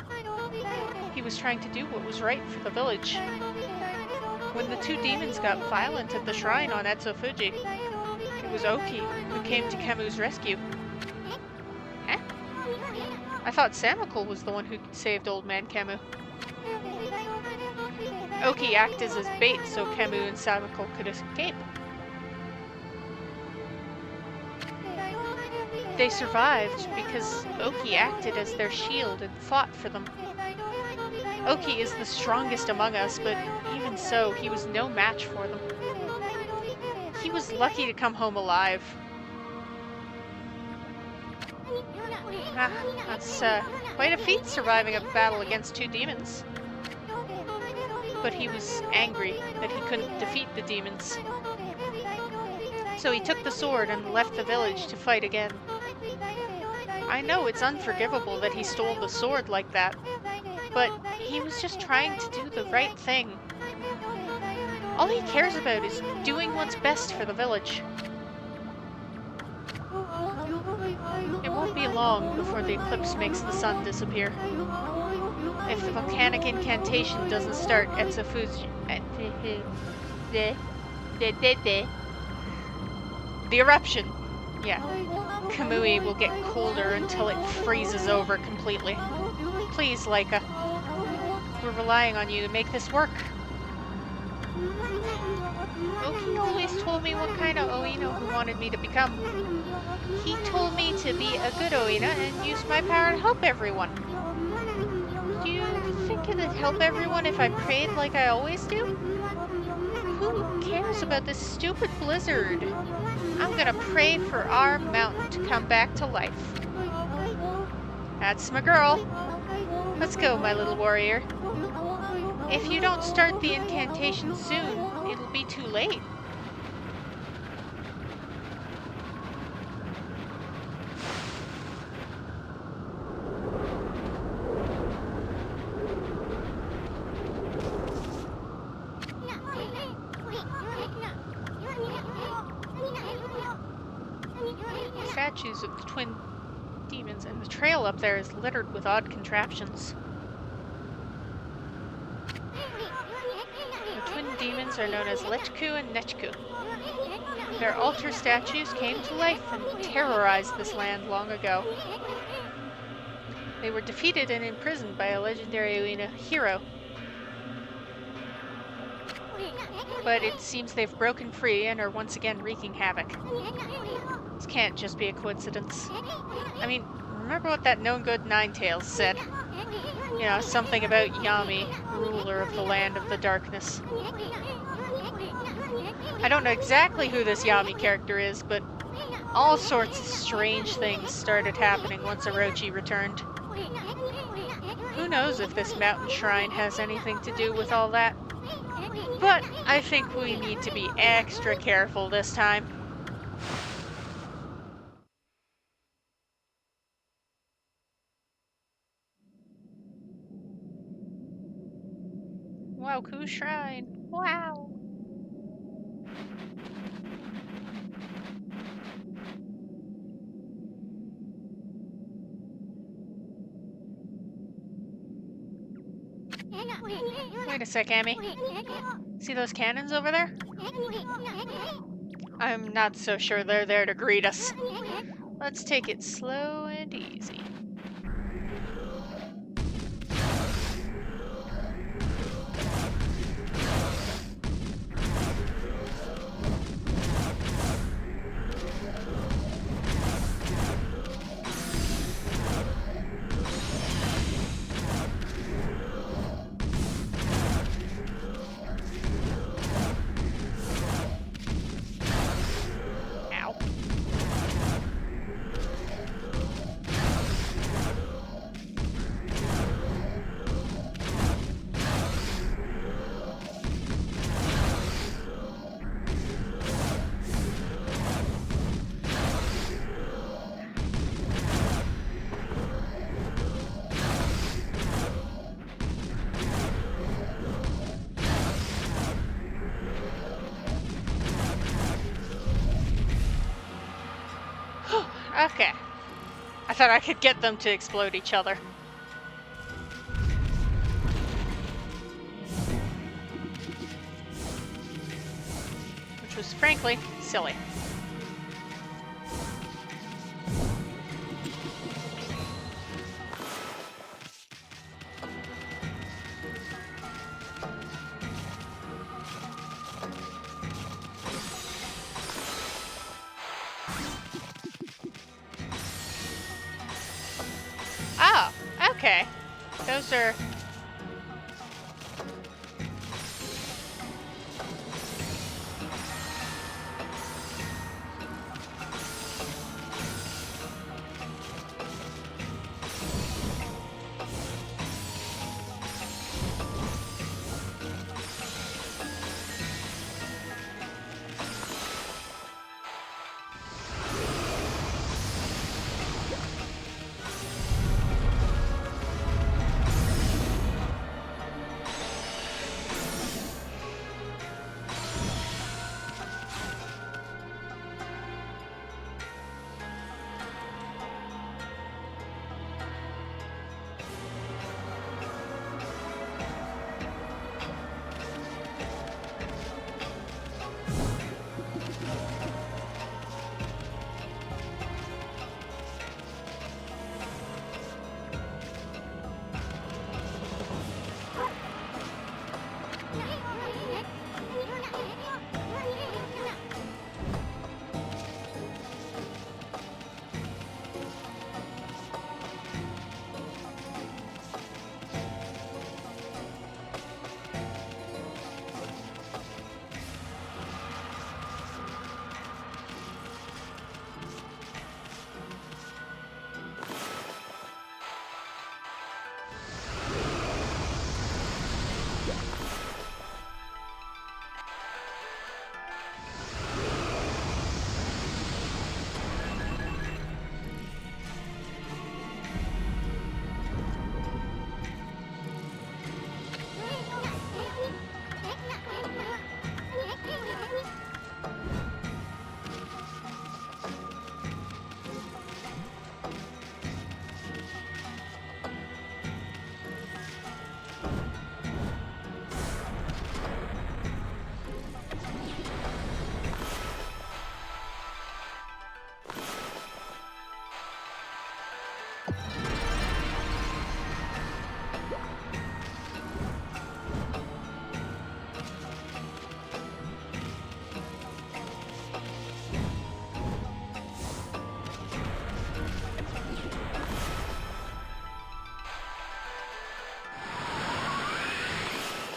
He was trying to do what was right for the village. When the two demons got violent at the shrine on Etsufuji, it was Oki who came to Kemu's rescue. Huh? I thought Samical was the one who saved Old Man Kemu. Oki acted as bait so Kemu and Samical could escape. They survived because Oki acted as their shield and fought for them. Oki is the strongest among us, but even so, he was no match for them. He was lucky to come home alive. That's quite a feat surviving a battle against two demons. But he was angry that he couldn't defeat the demons. So he took the sword and left the village to fight again. I know it's unforgivable that he stole the sword like that, but he was just trying to do the right thing. All he cares about is doing what's best for the village. It won't be long before the eclipse makes the sun disappear. If the volcanic incantation doesn't start Etsufuji... The eruption! Yeah. Kamui will get colder until it freezes over completely. Please, Laika. We're relying on you to make this work. Oki always told me what kind of Oino he wanted me to become. He told me to be a good Oina and use my power to help everyone. Do you think it'd help everyone if I prayed like I always do? Who cares about this stupid blizzard? I'm gonna pray for our mountain to come back to life. That's my girl. Let's go, my little warrior. If you don't start the incantation soon, it'll be too late. Statues of the twin demons, and the trail up there is littered with odd contraptions. The twin demons are known as Lechku and Nechku. Their altar statues came to life and terrorized this land long ago. They were defeated and imprisoned by a legendary Uina hero. But it seems they've broken free and are once again wreaking havoc. This can't just be a coincidence. I mean, remember what that no good Ninetails said? You know, something about Yami, ruler of the land of the darkness. I don't know exactly who this Yami character is, but all sorts of strange things started happening once Orochi returned. Who knows if this mountain shrine has anything to do with all that? But I think we need to be extra careful this time. Wow, cool shrine. Wow. Wait a sec, Amy. See those cannons over there? I'm not so sure they're there to greet us. Let's take it slow and easy. Okay. I thought I could get them to explode each other. Which was, frankly, silly. Oh, okay. Those are...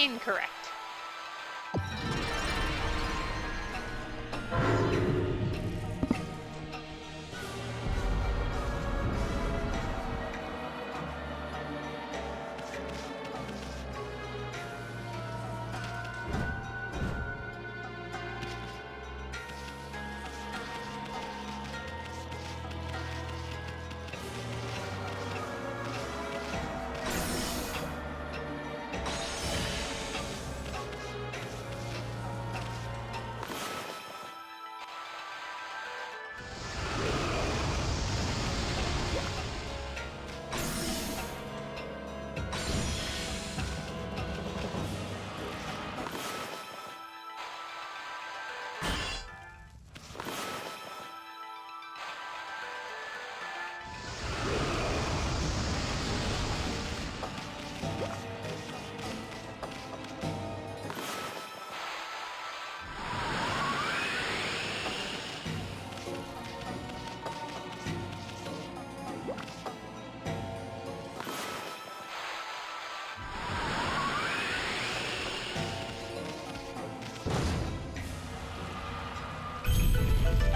Incorrect.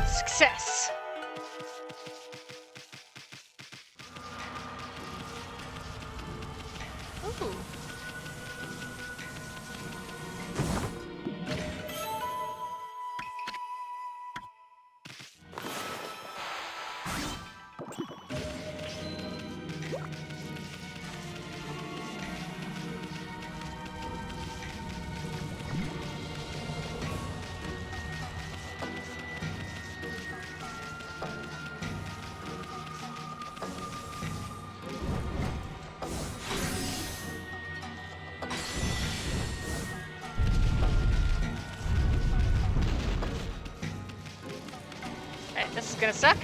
Success! Ooh. Alright, this is gonna suck.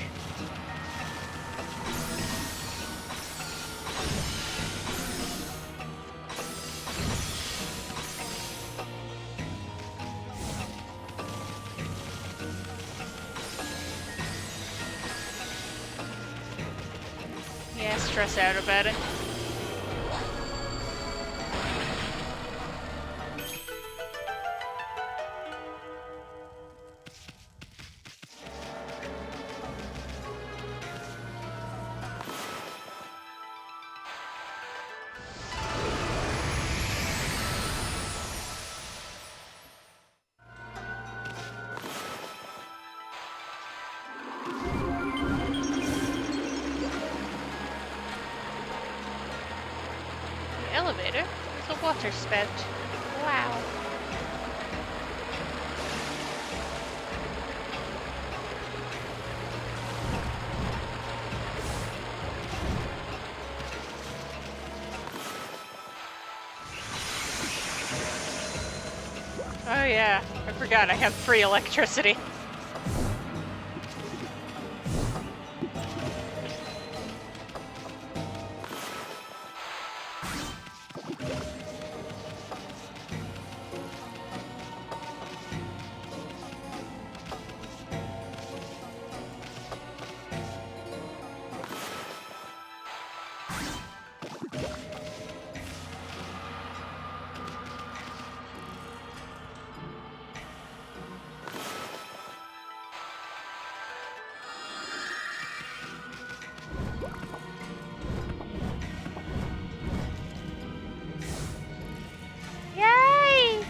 Yeah, stress out about it. Elevator? There's a water spout. Wow. Oh yeah, I forgot I have free electricity. Yay!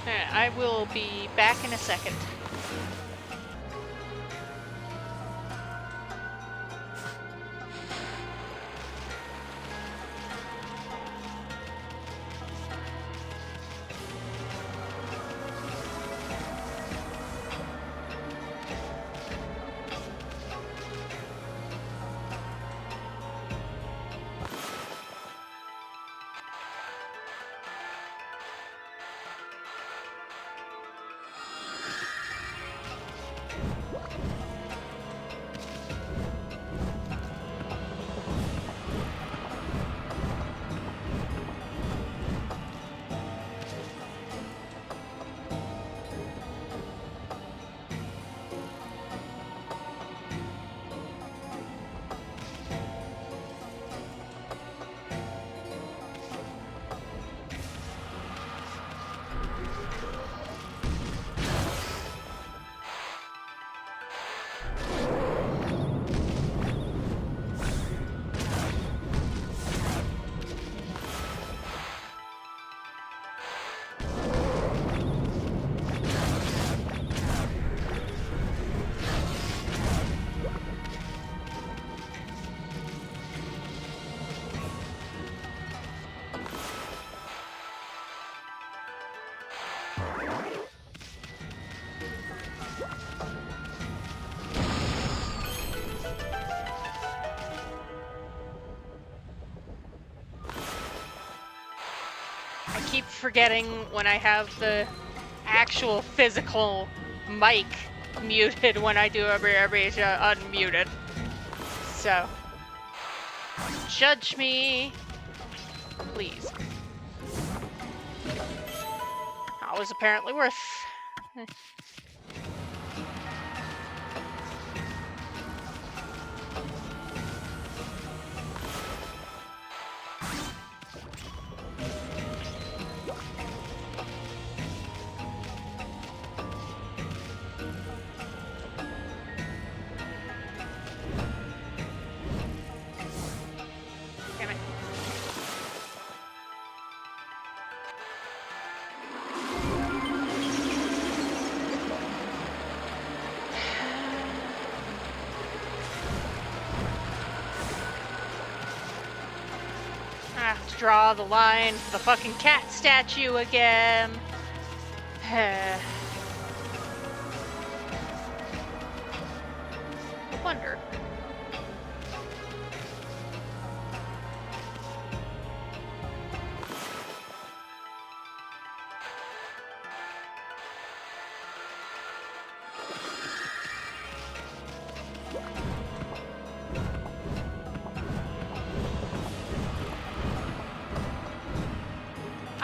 Alright, I will be back in a second. keep forgetting when I have the actual physical mic muted when I do abbreviation unmuted. So, judge me, please. That was apparently worth. Damn it. I have to draw the line for the fucking cat statue again. Wonder.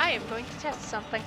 I am going to test something.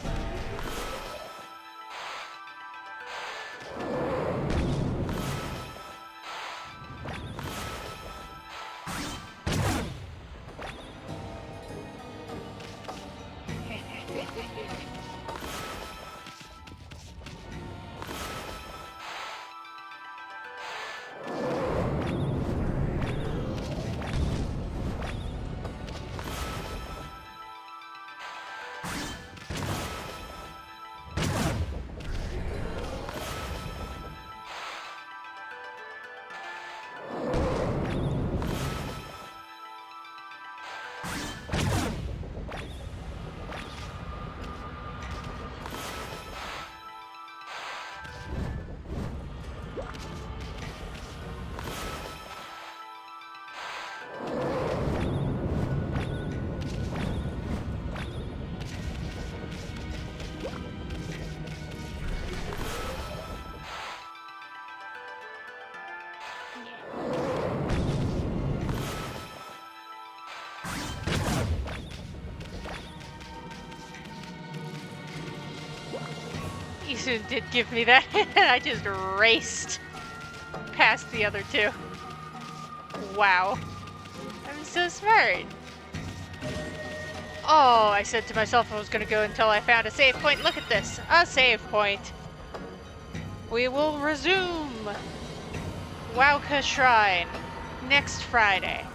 Isun did give me that, and I just raced past the other two. Wow. I'm so smart. Oh, I said to myself I was going to go until I found a save point. Look at this. A save point. We will resume Wowka Shrine next Friday.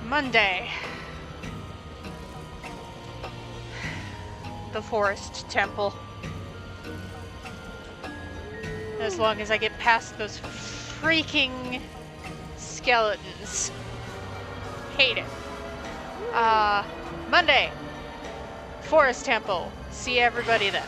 Monday. The Forest Temple. As long as I get past those freaking skeletons. Hate it. Monday. Forest Temple. See everybody then.